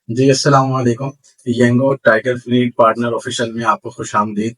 जी, अस्सलाम वालेकुम। यंगो tiger fleet partner official में आपको खुशामदीद।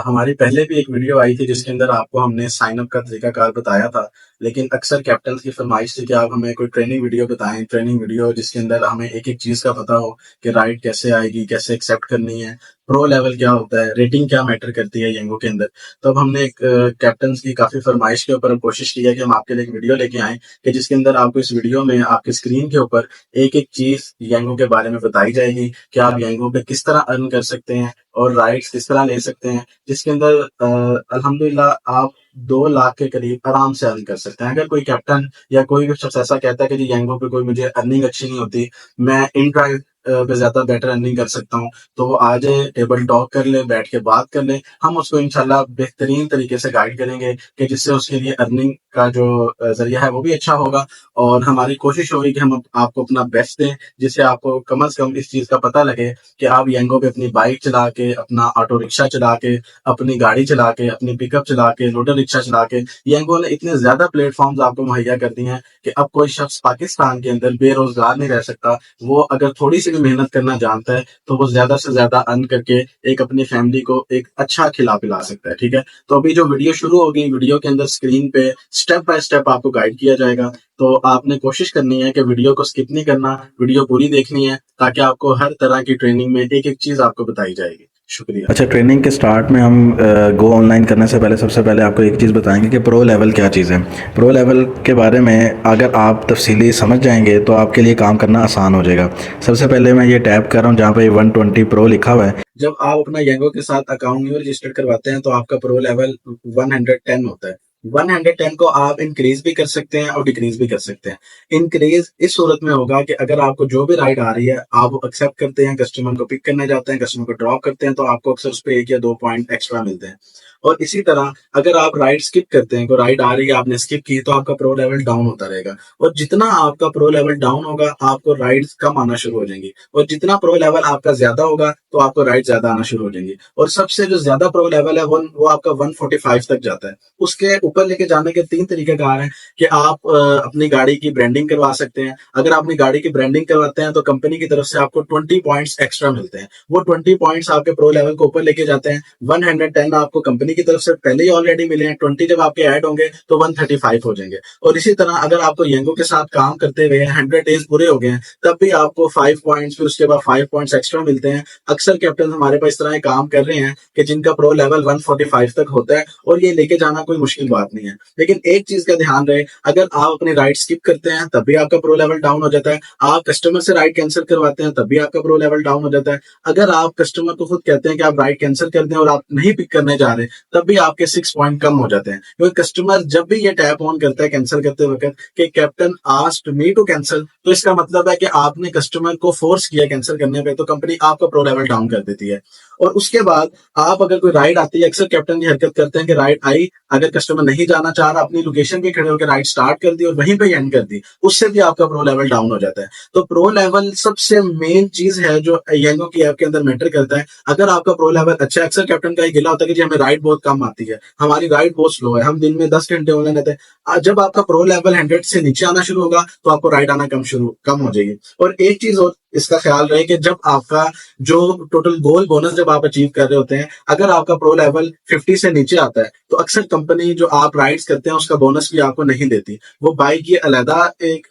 हमारी पहले भी एक वीडियो आई थी जिसके अंदर आपको हमने साइन अप का तरीकाकार बताया था, लेकिन अक्सर कैप्टन्स की फरमाइश थी कि आप हमें कोई ट्रेनिंग वीडियो बताएँ, ट्रेनिंग वीडियो जिसके अंदर हमें एक-एक चीज़ का पता हो कि राइड कैसे आएगी, कैसे एक्सेप्ट करनी है, प्रो लेवल क्या होता है, रेटिंग क्या मैटर करती है यंगो के अंदर। तो अब हमने एक कैप्टन्स की काफ़ी फरमाइश के ऊपर हम कोशिश की है कि हम आपके लिए एक वीडियो लेके आएँ कि जिसके अंदर आपको इस वीडियो में आपकी स्क्रीन के ऊपर एक-एक चीज़ यंगो के बारे में बताई जाएगी कि आप यंगो पे किस तरह अर्न कर सकते हैं और राइड्स किस तरह ले सकते हैं, जिसके अंदर अल्हम्दुलिल्लाह आप 2 लाख के करीब आराम से अर्न कर सकते हैं। अगर कोई कैप्टन या कोई भी शख्स ऐसा कहता है कि जी यंगो पे कोई मुझे अर्निंग अच्छी नहीं होती, मैं इन ड्राइव पे ज़्यादा बेटर अर्निंग कर सकता हूँ, तो वो आ जाए, टेबल टॉक कर ले, बैठ के बात कर ले। हम उसको इंशाल्लाह बेहतरीन तरीके से गाइड करेंगे कि जिससे उसके लिए अर्निंग का जो ज़रिया है वो भी अच्छा होगा और हमारी कोशिश होगी कि हम आपको अपना बेस्ट दें, जिससे आपको कम से कम इस चीज़ का पता लगे कि आप यंगो पे अपनी बाइक चला के, अपना ऑटो रिक्शा चला के, अपनी गाड़ी चला के, अपनी पिकअप चला के, लोडर रिक्शा चला के, यंगो ने इतने ज़्यादा प्लेटफ़ॉर्म्स आपको मुहैया कर दिए हैं कि अब कोई शख्स पाकिस्तान के अंदर बेरोज़गार नहीं रह सकता। वो अगर थोड़ी-सी भी मेहनत करना जानता है, तो वो ज़्यादा से ज़्यादा अर्न करके एक अपनी फैमिली को एक अच्छा खिला-पिला सकता है, ठीक है? तो अभी जो वीडियो शुरू होगी, वीडियो के अंदर स्क्रीन पे स्टेप बाय स्टेप आपको गाइड किया जाएगा। तो आपने कोशिश करनी है कि वीडियो को स्किप नहीं करना, वीडियो पूरी देखनी है ताकि आपको हर तरह की ट्रेनिंग में एक-एक चीज़ आपको बताई जाएगी। शुक्रिया। अच्छा, ट्रेनिंग के स्टार्ट में हम गो ऑनलाइन करने से पहले सबसे पहले आपको एक चीज़ बताएंगे कि प्रो लेवल क्या चीज़ है। प्रो लेवल के बारे में अगर आप तफसीली समझ जाएंगे तो आपके लिए काम करना आसान हो जाएगा। सबसे पहले मैं ये टैप कर रहा हूँ जहाँ पे 120 प्रो लिखा हुआ है। जब आप अपना यंगो के साथ अकाउंट न्यू रजिस्टर करवाते हैं तो आपका प्रो लेवल 110 होता है। 110 को आप इंक्रीज भी कर सकते हैं और डिक्रीज भी कर सकते हैं। इंक्रीज इस सूरत में होगा कि अगर आपको जो भी राइड आ रही है आप वो एक्सेप्ट करते हैं, कस्टमर को पिक करने जाते हैं, कस्टमर को ड्रॉप करते हैं, तो आपको अक्सर उस पर 1 या 2 पॉइंट एक्स्ट्रा मिलते हैं। और इसी तरह अगर आप राइड स्किप करते हैं, कोई राइड आ रही है आपने स्किप की, तो आपका प्रो लेवल डाउन होता रहेगा। और जितना आपका प्रो लेवल डाउन होगा आपको राइड्स कम आना शुरू हो जाएंगी, और जितना प्रो लेवल आपका ज्यादा होगा तो आपको राइड ज्यादा आना शुरू हो जाएंगी। और सबसे जो ज्यादा प्रो लेवल है वो आपका 145 तक जाता है। उसके ऊपर लेके जाने के 3 तरीके कार हैं कि आप अपनी गाड़ी की ब्रांडिंग करवा सकते हैं। अगर आप अपनी गाड़ी की ब्रांडिंग करवाते हैं तो कंपनी की तरफ से आपको 20 पॉइंट्स एक्स्ट्रा मिलते हैं। वो 20 पॉइंट्स आपके प्रो लेवल को ऊपर लेके जाते हैं। 110 आपको कंपनी की तरफ से पहले ही ऑलरेडी मिले हैं, 20 जब आपके ऐड होंगे तो 135 हो जाएंगे। और इसी तरह अगर आपको यंगो के साथ काम करते हुए 100 डेज पूरे हो गए हैं, तब भी आपको 5 पॉइंट्स, फिर उसके बाद 5 पॉइंट्स एक्स्ट्रा मिलते हैं। अक्सर कैप्टन हमारे पास इस तरह के काम कर रहे हैं कि जिनका प्रो लेवल 145 तक होता है, और ये लेके जाना कोई मुश्किल बात नहीं है। लेकिन एक चीज का ध्यान रहे, अगर आप अपनी राइड स्किप करते हैं तब भी आपका प्रो लेवल डाउन हो जाता है। आप कस्टमर से राइड कैंसिल करवाते हैं तब भी आपका प्रो लेवल डाउन हो जाता है। अगर आप कस्टमर को खुद कहते हैं कि आप राइड कैंसिल कर दें और आप नहीं पिक करने जा रहे, तब भी आपके 6 पॉइंट कम हो जाते हैं। क्योंकि कस्टमर जब भी ये टैप ऑन करता है कैंसिल करते वक्त कि captain asked me to cancel, तो इसका मतलब है कि आपने कस्टमर को फोर्स किया कैंसिल करने पे, तो कंपनी आपका प्रो लेवल डाउन कर देती है। और उसके बाद आप अगर कोई राइड आती है, अक्सर कैप्टन ये हरकत करते हैं कि राइड आई, अगर कस्टमर नहीं जाना चाह रहा, अपनी लोकेशन पे खड़े होकर राइड स्टार्ट कर दी और वहीं पे एंड कर दी, उससे भी आपका प्रो लेवल डाउन हो जाता है। तो प्रो लेवल सबसे मेन चीज है जो यंगो की ऐप के अंदर मैटर करता है। अगर आपका प्रो लेवल अच्छा है, अक्सर कैप्टन का ये गिला होता है कि जी हमें राइड बहुत कम आती है, हमारी राइड बहुत स्लो है, हम दिन में 10 घंटे ऑनलाइन रहते हैं। जब आपका प्रो लेवल 100 से नीचे आना शुरू होगा तो आपको राइड आना कम हो जाएगी। और एक चीज और इसका ख्याल रहे कि जब आपका जो टोटल गोल बोनस जब आप अचीव कर रहे होते हैं, अगर आपका प्रो लेवल 50 से नीचे आता है, तो अक्सर कंपनी जो आप राइड्स करते हैं उसका बोनस भी आपको नहीं देती। वो बाइक की अलहदा एक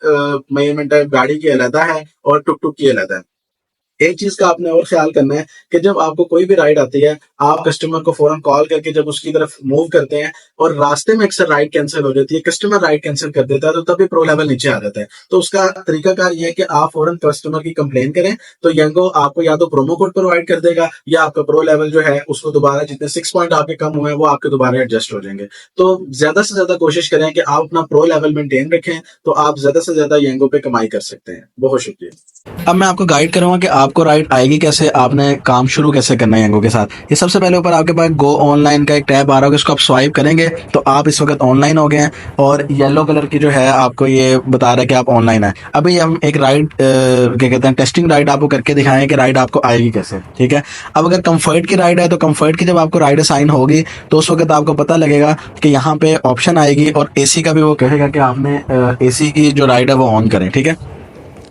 मेजरमेंट है, गाड़ी की अलहदा है और टुक टुक की अलहदा है। एक चीज का आपने और ख्याल करना है कि जब आपको कोई भी राइड आती है, आप कस्टमर को फौरन कॉल करके जब उसकी तरफ मूव करते हैं और रास्ते में अक्सर राइड कैंसिल हो जाती है, कस्टमर राइड कैंसिल कर देता है, तो तभी प्रो लेवल नीचे आ जाता है। तो उसका तरीकाकार ये है कि आप फौरन कस्टमर की कंप्लेन करें, तो यंगो आपको या तो प्रोमो कोड प्रोवाइड कर देगा या आपका प्रो लेवल जो है उसको दोबारा जितने 6 पॉइंट आपके कम हुए हैं वो आपके दोबारा एडजस्ट हो जाएंगे। तो ज्यादा से ज्यादा कोशिश करें कि आप अपना प्रो लेवल मेंटेन रखें, तो आप ज्यादा से ज्यादा यंगो पे कमाई कर सकते हैं। बहुत शुक्रिया। अब मैं आपको गाइड करूंगा कि आपको राइड आएगी कैसे, आपने काम शुरू कैसे करना है यंगो के साथ। ये सबसे पहले ऊपर आपके पास गो ऑनलाइन का एक टैब आ रहा होगा, इसको आप स्वाइप करेंगे तो आप इस वक्त ऑनलाइन हो गए हैं, और येलो कलर की जो है आपको ये बता रहा है कि आप ऑनलाइन है। अभी हम एक राइड क्या कहते हैं टेस्टिंग राइड आपको करके दिखाएं कि राइड आपको आएगी कैसे, ठीक है। अब अगर कंफर्ट की राइड है तो कंफर्ट की जब आपको राइड असाइन होगी तो उस वक्त आपको पता लगेगा कि यहाँ पे ऑप्शन आएगी, और एसी का भी वो कहेगा कि आपने एसी की जो राइड है वो ऑन करें, ठीक है।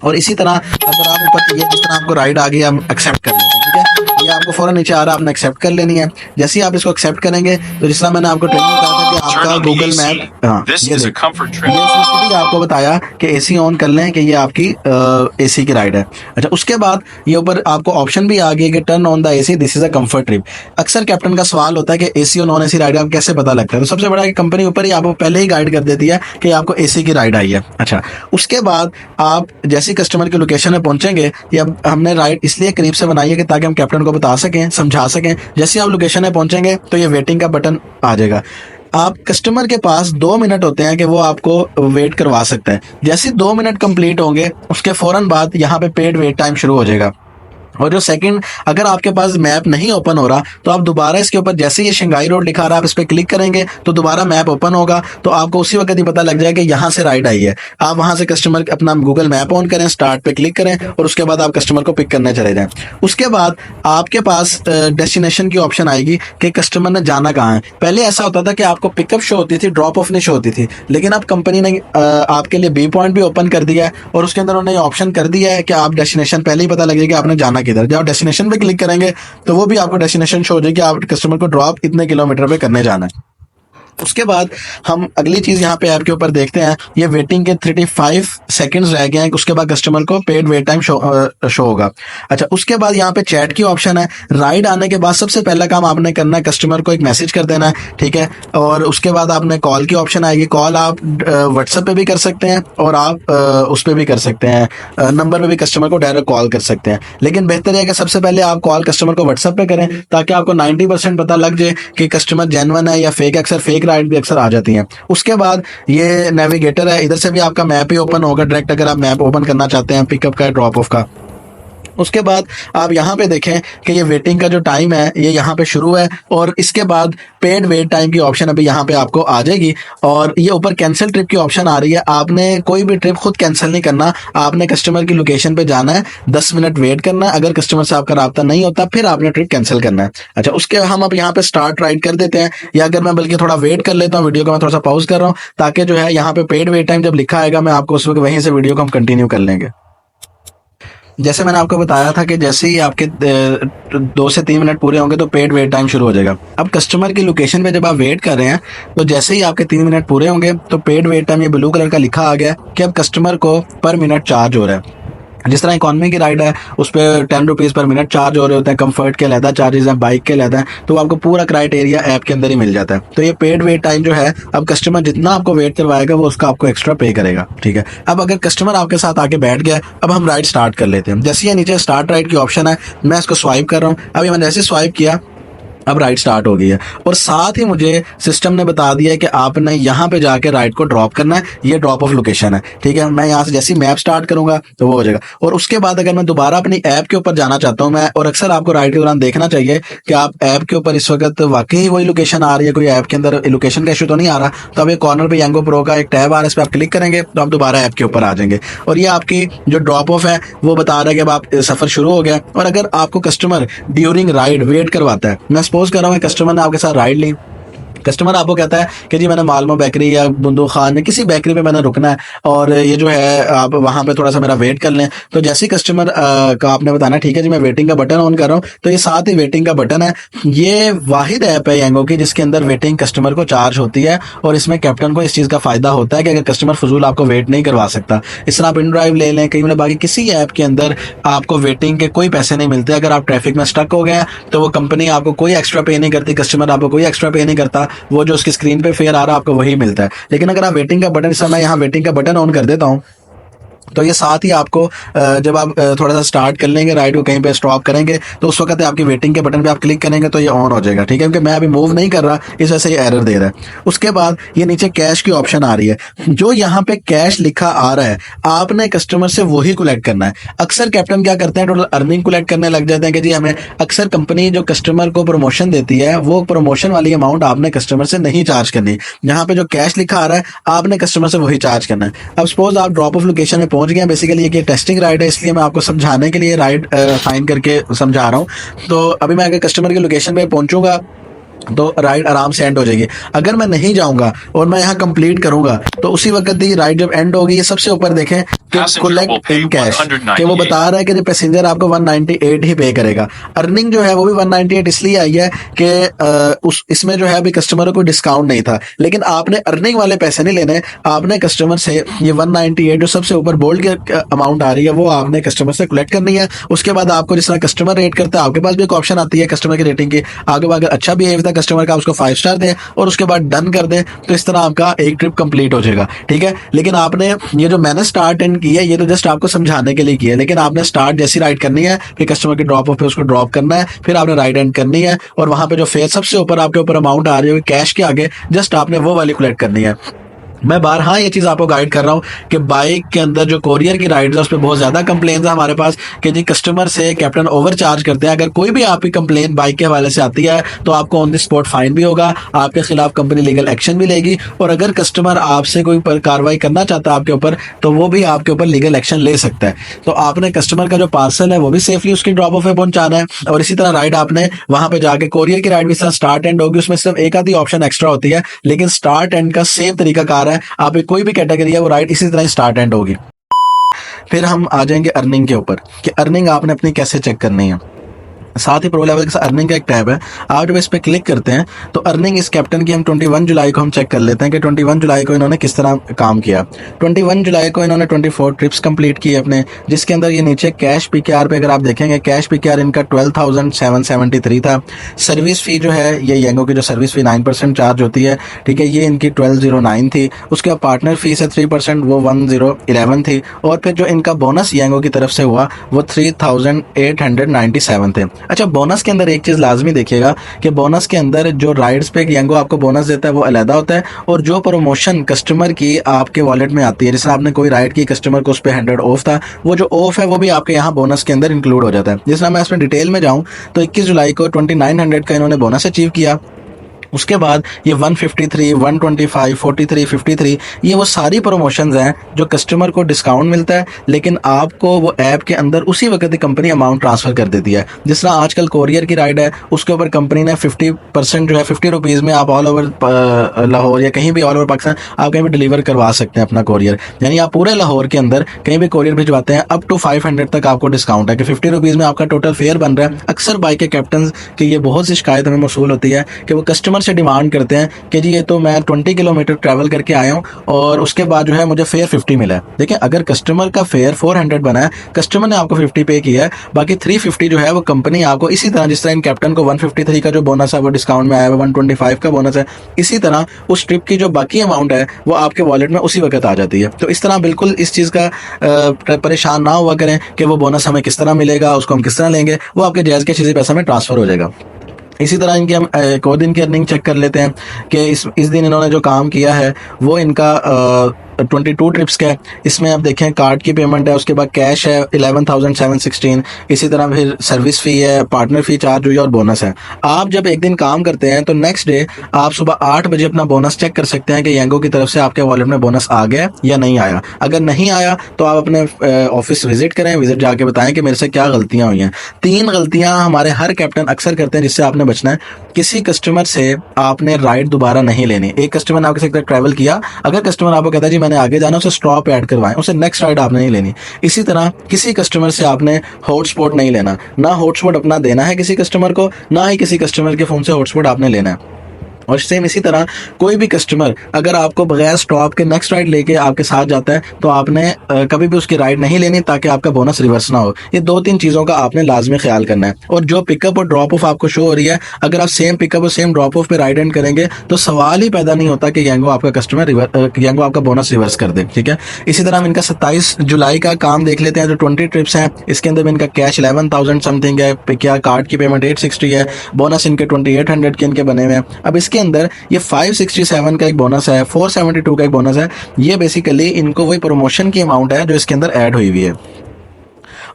और इसी तरह अगर आप ऊपर ये जिस तरह आपको राइड आ गई हम एक्सेप्ट कर लेते हैं, ठीक है, ये आपको फौरन नीचे आ रहा है, आपने एक्सेप्ट कर लेनी है। जैसे ही आप इसको एक्सेप्ट करेंगे तो जिस तरह मैंने आपको ट्रेनिंग बताया था कि आपका गूगल मैप, हाँ ये इसने आपको बताया कि एसी ऑन कर लें कि ये आपकी एसी की राइड है। अच्छा, उसके बाद ये ऊपर आपको ऑप्शन भी आ गया कि turn on the AC, this is a comfort trip. अक्सर कैप्टन का सवाल होता है कि एसी और नॉन एसी राइड आपको कैसे पता लगता है, तो सबसे बड़ा कि कंपनी ऊपर ही आपको पहले ही गाइड कर देती है कि आपको एसी की राइड आई है। अच्छा, उसके बाद आप जैसे कस्टमर की लोकेशन में पहुंचेंगे, या हमने राइड इसलिए करीब से बनाई है कि ताकि हम कैप्टन को बता सकें, समझा सकें। जैसे आप लोकेशन में पहुंचेंगे तो ये वेटिंग का बटन आ जाएगा। आप कस्टमर के पास 2 मिनट होते हैं कि वो आपको वेट करवा सकते हैं। जैसे 2 मिनट कंप्लीट होंगे उसके फौरन बाद यहाँ पे पेड वेट टाइम शुरू हो जाएगा। और जो सेकंड, अगर आपके पास मैप नहीं ओपन हो रहा तो आप दोबारा इसके ऊपर जैसे ये शंघाई रोड लिखा रहा है आप इस पर क्लिक करेंगे तो दोबारा मैप ओपन होगा, तो आपको उसी वक्त ही पता लग जाएगा कि यहाँ से राइड आई है। आप वहां से कस्टमर अपना गूगल मैप ऑन करें, स्टार्ट पे क्लिक करें और उसके बाद आप कस्टमर को पिक करने चले जाएं। उसके बाद आपके पास डेस्टिनेशन की ऑप्शन आएगी कि कस्टमर ने जाना कहाँ है। पहले ऐसा होता था कि आपको पिकअप शो होती थी, ड्रॉप ऑफ नहीं शो होती थी, लेकिन अब कंपनी ने आपके लिए बी पॉइंट भी ओपन कर दिया है और उसके अंदर उन्होंने ऑप्शन कर दिया है कि आप डेस्टिनेशन पहले ही पता लग जाएगा आपने जाना किधर। जब डेस्टिनेशन पे क्लिक करेंगे तो वो भी आपको डेस्टिनेशन शो हो जाएगी, आप कस्टमर को ड्रॉप इतने किलोमीटर पे करने जाना है। उसके बाद हम अगली चीज यहाँ पे ऐप के ऊपर देखते हैं, ये वेटिंग के 35 सेकंड्स रह गए हैं, उसके बाद कस्टमर को पेड वेट टाइम शो होगा। अच्छा, उसके बाद यहाँ पे चैट की ऑप्शन है। राइड आने के बाद सबसे पहला काम आपने करना है कस्टमर को एक मैसेज कर देना है, ठीक है, और उसके बाद आपने कॉल की ऑप्शन आएगी। कॉल आप व्हाट्सएप पे भी कर सकते हैं और आप उस पर भी कर सकते हैं, नंबर पे भी कस्टमर को डायरेक्ट कॉल कर सकते हैं, लेकिन बेहतर है कि सबसे पहले आप कॉल कस्टमर को व्हाट्सएप पे करें ताकि आपको 90% पता लग जाए कि कस्टमर जेन्युइन है या फेक। अक्सर फेक राइड भी अक्सर आ जाती हैं। उसके बाद ये नेविगेटर है, इधर से भी आपका मैप ही ओपन होगा डायरेक्ट, अगर आप मैप ओपन करना चाहते हैं पिकअप का, ड्रॉप ऑफ का। उसके बाद आप यहाँ पे देखें कि ये वेटिंग का जो टाइम है ये यहाँ पे शुरू है और इसके बाद पेड वेट टाइम की ऑप्शन अभी यहाँ पे आपको आ जाएगी और ये ऊपर कैंसिल ट्रिप की ऑप्शन आ रही है। आपने कोई भी ट्रिप खुद कैंसिल नहीं करना, आपने कस्टमर की लोकेशन पे जाना है, 10 मिनट वेट करना है, अगर कस्टमर से आपका राब्ता नहीं होता फिर आपने ट्रिप कैंसिल करना है। अच्छा, उसके हम अब यहाँ पे स्टार्ट राइड कर देते हैं, या अगर मैं बल्कि थोड़ा वेट कर लेता हूँ, वीडियो को मैं थोड़ा सा पॉज कर रहा हूँ ताकि जो है यहाँ पे पेड वेट टाइम जब लिखा आएगा मैं आपको उस वक्त वहीं से वीडियो को हम कंटिन्यू कर लेंगे। जैसे मैंने आपको बताया था कि जैसे ही आपके 2 से 3 मिनट पूरे होंगे तो पेड वेट टाइम शुरू हो जाएगा। अब कस्टमर की लोकेशन पे जब आप वेट कर रहे हैं तो जैसे ही आपके 3 मिनट पूरे होंगे तो पेड वेट टाइम ये ब्लू कलर का लिखा आ गया कि अब कस्टमर को पर मिनट चार्ज हो रहा है। जिस तरह इकॉनमी की राइड है उस पर 10 रुपीज़ पर मिनट चार्ज हो रहे होते हैं, कंफर्ट के अलहदा चार्जेस हैं, बाइक के अलहदा हैं, तो आपको पूरा क्राइटेरिया ऐप के अंदर ही मिल जाता है। तो ये पेड वेट टाइम जो है, अब कस्टमर जितना आपको वेट करवाएगा वो उसका आपको एक्स्ट्रा पे करेगा, ठीक है। अब अगर कस्टमर आपके साथ आके बैठ गया, अब हम राइड स्टार्ट कर लेते हैं। जैसे ये नीचे स्टार्ट राइड की ऑप्शन है, मैं इसको स्वाइप कर रहा हूँ। अभी मैंने जैसे स्वाइप किया अब राइड स्टार्ट हो गई है और साथ ही मुझे सिस्टम ने बता दिया है कि आपने यहाँ पे जाके राइड को ड्रॉप करना है, ये ड्रॉप ऑफ लोकेशन है, ठीक है। मैं यहाँ से जैसे मैप स्टार्ट करूंगा तो वो हो जाएगा। और उसके बाद अगर मैं दोबारा अपनी ऐप के ऊपर जाना चाहता हूँ मैं, और अक्सर आपको राइड के दौरान देखना चाहिए कि आप ऐप के ऊपर इस वक्त वाकई वही लोकेशन आ रही है, कोई ऐप के अंदर लोकेशन का इशू तो नहीं आ रहा, तो अब ये कॉर्नर पे यांगो प्रो का एक टैब आ रहा है, इस पर आप क्लिक करेंगे तो आप दोबारा ऐप के ऊपर आ जाएंगे और ये आपकी जो ड्रॉप ऑफ है वो बता रहा है कि अब आप सफर शुरू हो गया। और अगर आपको कस्टमर ड्यूरिंग राइड वेट करवाता है, मैं सपोज कर रहा हूँ कस्टमर ने आपके साथ राइड ली, कस्टमर आपको कहता है कि जी मैंने मालमो बेकरी या बुंदू खान में किसी बेकरी पे मैंने रुकना है और ये जो है आप वहां पे थोड़ा सा मेरा वेट कर लें, तो जैसे ही कस्टमर का आपने बताना ठीक है जी मैं वेटिंग का बटन ऑन कर रहा हूँ, तो ये साथ ही वेटिंग का बटन है। ये वाहिद ऐप है यांगो की जिसके अंदर वेटिंग कस्टमर को चार्ज होती है और इसमें कैप्टन को इस चीज़ का फायदा होता है कि अगर कस्टमर फजूल आपको वेट नहीं करवा सकता। इस तरह आप इन ड्राइव ले लें, कहीं मतलब बाकी किसी ऐप के अंदर आपको वेटिंग के कोई पैसे नहीं मिलते। अगर आप ट्रैफिक में स्टक हो गए तो वो कंपनी आपको कोई एक्स्ट्रा पे नहीं करती, कस्टमर आपको कोई एक्स्ट्रा पे नहीं करता, वो जो उसकी स्क्रीन पे फेयर आ रहा है आपको वही मिलता है। लेकिन अगर आप वेटिंग का बटन, इस समय यहाँ वेटिंग का बटन ऑन कर देता हूँ तो ये साथ ही आपको जब आप थोड़ा सा स्टार्ट कर लेंगे राइड को, कहीं पे स्टॉप करेंगे तो उस वक्त आपकी वेटिंग के बटन पे आप क्लिक करेंगे तो ये ऑन हो जाएगा, ठीक है, क्योंकि मैं अभी मूव नहीं कर रहा इस वजह से ये एरर दे रहा है। उसके बाद ये नीचे कैश की ऑप्शन आ रही है, जो यहाँ पे कैश लिखा आ रहा है आपने कस्टमर से वही कलेक्ट करना है। अक्सर कैप्टन क्या करते हैं, टोटल अर्निंग कलेक्ट करने लग जाते हैं कि जी हमें, अक्सर कंपनी जो कस्टमर को प्रमोशन देती है वो प्रमोशन वाली अमाउंट आपने कस्टमर से नहीं चार्ज करनी। यहाँ पे जो कैश लिखा आ रहा है आपने कस्टमर से वही चार्ज करना है। अब सपोज आप ड्रॉप ऑफ लोकेशन में पहुंच गए, बेसिकली ये टेस्टिंग राइड है इसलिए मैं आपको समझाने के लिए राइड फाइन करके समझा रहा हूँ। तो अभी मैं अगर कस्टमर की लोकेशन पे पहुंचूंगा तो राइड आराम से एंड हो जाएगी। अगर मैं नहीं जाऊंगा और मैं यहाँ कंप्लीट करूंगा तो उसी वक्त ही राइड जब एंड होगी, ये सबसे ऊपर देखें कि कलेक्ट इन कैश, कि वो बता रहा है कि पैसेंजर आपको 198 ही पे करेगा। अर्निंग जो है वो भी 198 इसलिए आई है कि इसमें जो है अभी कस्टमरों को डिस्काउंट नहीं था, लेकिन आपने अर्निंग वाले पैसे नहीं लेने, आपने कस्टमर से ये 198 जो सबसे ऊपर बोल्ड की अमाउंट आ रही है वो आपने कस्टमर से कलेक्ट करनी है। उसके बाद आपको जिस तरह कस्टमर रेट करता है, आपके पास भी एक ऑप्शन आती है कस्टमर की रेटिंग की, आगे अगर अच्छा बिहेव था कस्टमर का उसको 5 स्टार दें और उसके बाद डन कर दें, तो इस तरह आपका एक ट्रिप कंप्लीट हो जाएगा। ठीक है, लेकिन आपने ये जो मैंने स्टार्ट एंड की है ये तो जस्ट आपको समझाने के लिए की है, लेकिन आपने स्टार्ट जैसी राइड करनी है, फिर कस्टमर की ड्रॉप ऑफ पे उसको ड्रॉप करना है, फिर आपने राइड एंड करनी है और वहां पे जो फेयर सबसे ऊपर आपके ऊपर अमाउंट आ रही है कैश के आगे, जस्ट आपने वो वाली कलेक्ट करनी है। मैं बारहा ये चीज आपको गाइड कर रहा हूँ कि बाइक के अंदर जो कोरियर की राइड्स है उस पर बहुत ज्यादा कंप्लेन है हमारे पास कि जी कस्टमर से कैप्टन ओवर चार्ज करते हैं। अगर कोई भी आपकी कंप्लेन बाइक के हवाले से आती है तो आपको ऑन द स्पॉट फाइन भी होगा, आपके खिलाफ कंपनी लीगल एक्शन भी लेगी, और अगर कस्टमर आपसे कोई कार्रवाई करना चाहता है आपके ऊपर तो वो भी आपके ऊपर लीगल एक्शन ले सकता है। तो आपने कस्टमर का जो पार्सल है वो भी सेफली उसकी ड्रॉप ऑफ पे पहुंचाना है, और इसी तरह राइड आपने वहां पे जाके कोरियर की राइड भी स्टार्ट एंड होगी, उसमें सिर्फ एक आधी ऑप्शन एक्स्ट्रा होती है, लेकिन स्टार्ट एंड का सेम तरीका कार है। आप कोई भी कैटेगरी है वो राइड इसी तरह स्टार्ट एंड होगी। फिर हम आ जाएंगे अर्निंग के ऊपर कि अर्निंग आपने अपनी कैसे चेक करनी है। साथ ही प्रो लेवल के साथ अर्निंग का एक टैब है, आप जब इस पर क्लिक करते हैं तो अर्निंग इस कैप्टन की हम 21 जुलाई को हम चेक कर लेते हैं कि 21 जुलाई को इन्होंने किस तरह काम किया। 21 जुलाई को इन्होंने 24 ट्रिप्स कंप्लीट किए अपने, जिसके अंदर ये नीचे कैश पीकेआर पे अगर आप देखेंगे कैश पीकेआर इनका 12,773 था। सर्विस फी जो है ये येंगो की जो सर्विस फी 9% चार्ज होती है, ठीक है, ये इनकी 1209 थी। उसके बाद पार्टनर फीस है 3%, वो 1011 थी, और फिर जो इनका बोनस येंगो की तरफ से हुआ वो 3,897 थे। अच्छा, बोनस के अंदर एक चीज लाजमी देखिएगा कि बोनस के अंदर जो राइड्स पे येंगो आपको बोनस देता है वो अलग होता है, और जो प्रमोशन कस्टमर की आपके वॉलेट में आती है, जैसे आपने कोई राइड की कस्टमर को उस पर 100 ऑफ था, वो जो ऑफ है वो भी आपके यहाँ बोनस के अंदर इंक्लूड हो जाता है। जिस तरह मैं इसमें डिटेल में जाऊँ तो 21 जुलाई को 2900 का इन्होंने बोनस अचीव किया। उसके बाद ये 153, 125, 43, 53 ये वो सारी प्रमोशंस हैं जो कस्टमर को डिस्काउंट मिलता है, लेकिन आपको वो ऐप के अंदर उसी वक्त ही कंपनी अमाउंट ट्रांसफर कर देती है। जिस तरह आजकल कोरियर की राइड है उसके ऊपर कंपनी ने 50% जो है 50 रुपीज़ में आप ऑल ओवर लाहौर या कहीं भी ऑल ओवर पाकिस्तान आप कहीं भी डिलीवर करवा सकते हैं अपना कोरियर, यानी आप पूरे लाहौर के अंदर कहीं भी कोरियर भिजवाते हैं अप टू 500 तक आपको डिस्काउंट है कि 50 रुपीज़ में आपका टोटल फेयर बन रहा है। अक्सर बाइक के कैप्टन की ये बहुत सी शिकायत हमें मौसूल होती है कि वो कस्टमर से डिमांड करते हैं कि जी ये तो मैं 20 किलोमीटर ट्रैवल करके आया हूँ और उसके बाद जो है मुझे फेयर 50 मिला है। देखिए, अगर कस्टमर का फेयर 400 बना है, कस्टमर ने आपको 50 पे किया है, बाकी 350 जो है वो कंपनी आपको इसी तरह, जिस तरह इन कैप्टन को 153 का जो बोनस है वो डिस्काउंट में आया है, 125 का बोनस है, इसी तरह उस ट्रिप की जो बाकी अमाउंट है वो आपके वॉलेट में उसी वक्त आ जाती है। तो इस तरह बिल्कुल इस चीज़ का परेशान ना हुआ करें कि वो बोनस हमें किस तरह मिलेगा, उसको हम किस तरह लेंगे, वो आपके जायज़ के चीज़ें पैसा में ट्रांसफर हो जाएगा। इसी तरह इनकी हम एक और दिन की अर्निंग चेक कर लेते हैं कि इस दिन इन्होंने जो काम किया है वो इनका 22 ट्रिप्स का है। इसमें आप देखें कार्ड की पेमेंट है, उसके बाद कैश है 11,716, इसी तरह फिर सर्विस फ़ी है, पार्टनर फ़ी चार्ज हुई और बोनस है। आप जब एक दिन काम करते हैं तो नेक्स्ट डे आप सुबह 8 बजे अपना बोनस चेक कर सकते हैं कि येंगो की तरफ से आपके वॉलेट में बोनस आ गया या नहीं आया। अगर नहीं आया तो आप अपने ऑफिस विजिट करें, विजिट जाके बताएं कि मेरे से क्या गलतियाँ हुई हैं। 3 गलतियाँ हमारे हर कैप्टन अक्सर करते हैं जिससे आपने बचना है। किसी कस्टमर से आपने राइड दोबारा नहीं लेनी। एक कस्टमर ने आपके साथ ट्रैवल किया, अगर कस्टमर आपको कहता है जी मैंने आगे जाना, उसे स्टॉप ऐड करवाएं, उसे नेक्स्ट राइड आपने नहीं लेनी। इसी तरह किसी कस्टमर से आपने हॉटस्पॉट नहीं लेना, ना हॉटस्पॉट अपना देना है किसी कस्टमर को, ना ही किसी कस्टमर के फ़ोन से हॉटस्पॉट आपने लेना है। और सेम इसी तरह कोई भी कस्टमर अगर आपको बगैर स्टॉप के नेक्स्ट राइड लेके आपके साथ जाता है तो आपने कभी भी उसकी राइड नहीं लेनी ताकि आपका बोनस रिवर्स ना हो। ये 2-3 चीज़ों का आपने लाजमी ख्याल करना है। और जो पिकअप और ड्रॉप ऑफ आपको शो हो रही है, अगर आप सेम पिकअप और सेम ड्रॉप ऑफ पे राइड एंड करेंगे तो सवाल ही पैदा नहीं होता कि येंगो आपका येंगो आपका बोनस रिवर्स कर दे। ठीक है, इसी तरह हम इनका 27 जुलाई का काम देख लेते हैं। जो 20 ट्रिप्स हैं इसके अंदर इनका कैश 11,000 समथिंग है, क्या कार्ड की पेमेंट 860 है, बोनस इनके 2800 के इनके बने हुए हैं। अब इसके अंदर ये 567 का एक बोनस है, 472 का एक बोनस है। ये बेसिकली इनको वही प्रमोशन की अमाउंट है जो इसके अंदर ऐड हुई है।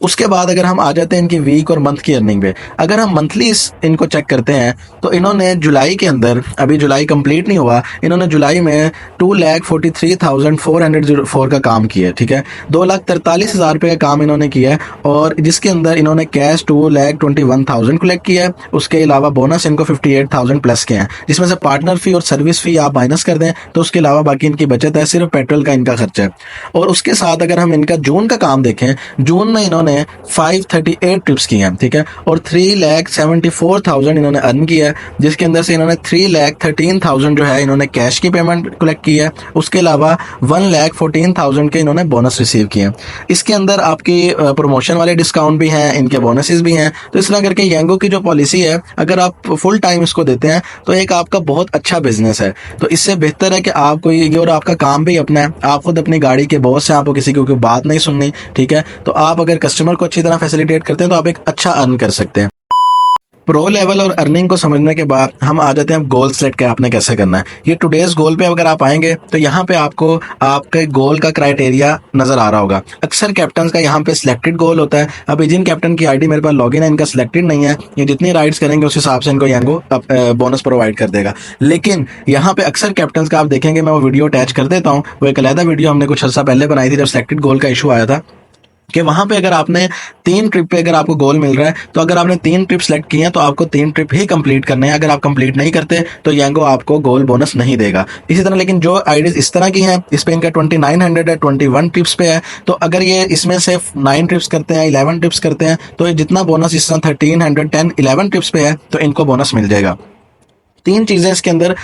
उसके बाद अगर हम आ जाते हैं इनकी वीक और मंथ की अर्निंग पे, अगर हम मंथली इनको चेक करते हैं तो इन्होंने जुलाई के अंदर, अभी जुलाई कंप्लीट नहीं हुआ, इन्होंने जुलाई में 2,43,404 का काम किया है, ठीक है। 2,43,000 रुपये का काम इन्होंने किया है, और जिसके अंदर इन्होंने कैश 2,21,000 कलेक्ट किया है। उसके अलावा बोनस इनको 58,000 प्लस के हैं, जिसमें से पार्टनर फी और सर्विस फी आप माइनस कर दें तो उसके अलावा बाकी इनकी बचत है, सिर्फ पेट्रोल का इनका खर्चा है। और उसके साथ अगर हम इनका जून का काम देखें, जून में इन्होंने 538 ट्रिप्स की हैं, ठीक है, और 3,74,000 इन्होंने अर्न किया है, जिसके अंदर से इन्होंने 3,13,000 जो है इन्होंने कैश की पेमेंट कलेक्ट की है। उसके अलावा 1,14,000 के इन्होंने बोनस रिसीव किए हैं। इसके अंदर आपकी प्रमोशन वाले डिस्काउंट भी हैं, इनके बोनसेस भी हैं। तो इस तरह करके येंगो की जो पॉलिसी है, अगर आप फुल टाइम इसको देते हैं तो एक आपका बहुत अच्छा बिजनेस है। तो इससे बेहतर है कि आप कोई, और आपका काम भी अपना है, आप खुद अपनी गाड़ी के बॉस हैं, आपको किसी की कोई बात नहीं सुननी, ठीक है। तो आप अगर कस्टमर को अच्छी तरह फैसिलिटेट करते हैं तो आप एक अच्छा अर्न कर सकते हैं। प्रो लेवल और अर्निंग को समझने के बाद हम आ जाते हैं गोल सेट के आपने कैसे करना है। ये टुडेज गोल पे अगर आप आएंगे तो यहाँ पे आपको आपके गोल का क्राइटेरिया नजर आ रहा होगा। अक्सर कैप्टन का यहाँ पे सिलेक्टेड गोल होता है। अभी जिन कैप्टन की आईडी मेरे पास लॉगिन है, इनका सिलेक्टेड नहीं है, ये जितनी राइड्स करेंगे उस हिसाब से इनको येंगो बोनस प्रोवाइड कर देगा। लेकिन यहाँ पे अक्सर कैप्टन का आप देखेंगे, मैं वो वीडियो अटैच कर देता हूँ, वो एक अलग वीडियो हमने कुछ अर्सा पहले बनाई थी जब सिलेक्टेड गोल का इशू आया था, कि वहां पे अगर आपने 3 ट्रिप पे अगर आपको गोल मिल रहा है तो अगर आपने 3 ट्रिप सेलेक्ट किए हैं तो आपको 3 ट्रिप ही कंप्लीट करने हैं। अगर आप कंप्लीट नहीं करते तो येंगो आपको गोल बोनस नहीं देगा। इसी तरह लेकिन जो आईडीज इस तरह की हैं, इस पे इनका 2900 है, 21 ट्रिप्स पे है, तो अगर ये इसमें से 9 ट्रिप्स करते हैं, 11 ट्रिप्स करते हैं, तो ये जितना बोनस इस तरह 1300, 10, 11 ट्रिप्स पे है तो इनको बोनस मिल जाएगा। 3 चीजें इसके अंदर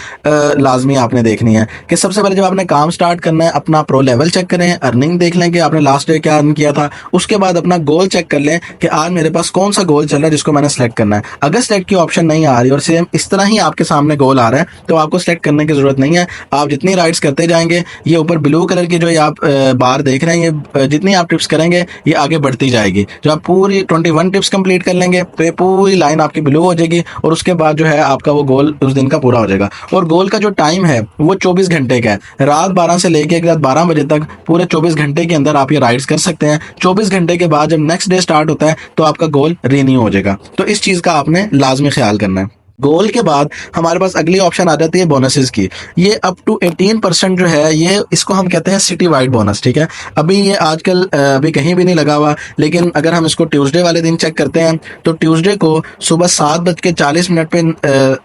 लाजमी आपने देखनी है कि सबसे पहले जब आपने काम स्टार्ट करना है, अपना प्रो लेवल चेक करें, अर्निंग देख लें कि आपने लास्ट डे क्या अर्न किया था। उसके बाद अपना गोल चेक कर लें कि आज मेरे पास कौन सा गोल चल रहा है जिसको मैंने सेलेक्ट करना है। अगर सेलेक्ट की ऑप्शन नहीं आ रही और सेम इस तरह ही आपके सामने गोल आ रहा है तो आपको सेलेक्ट करने की जरूरत नहीं है। आप जितनी राइड्स करते जाएंगे, ये ऊपर ब्लू कलर की जो आप बार देख रहे हैं, ये जितनी आप ट्रिप्स करेंगे ये आगे बढ़ती जाएगी। जब आप पूरी 21 ट्रिप्स कंप्लीट कर लेंगे तो ये पूरी लाइन आपकी ब्लू हो जाएगी, और उसके बाद जो है आपका वो गोल उस दिन का पूरा हो जाएगा। और गोल का जो टाइम है वो 24 घंटे का है। रात 12 से लेके रात 12 बजे तक पूरे 24 घंटे के अंदर आप ये राइड्स कर सकते हैं। 24 घंटे के बाद जब नेक्स्ट डे स्टार्ट होता है तो आपका गोल रिन्यू हो जाएगा। तो इस चीज का आपने लाजमी ख्याल करना है। गोल के बाद हमारे पास अगली ऑप्शन आ जाती है बोनसेस की। ये अप टू 18% जो है, ये इसको हम कहते हैं सिटी वाइड बोनस, ठीक है। अभी ये आजकल अभी कहीं भी नहीं लगा हुआ, लेकिन अगर हम इसको ट्यूसडे वाले दिन चेक करते हैं तो ट्यूसडे को सुबह 7:40 पे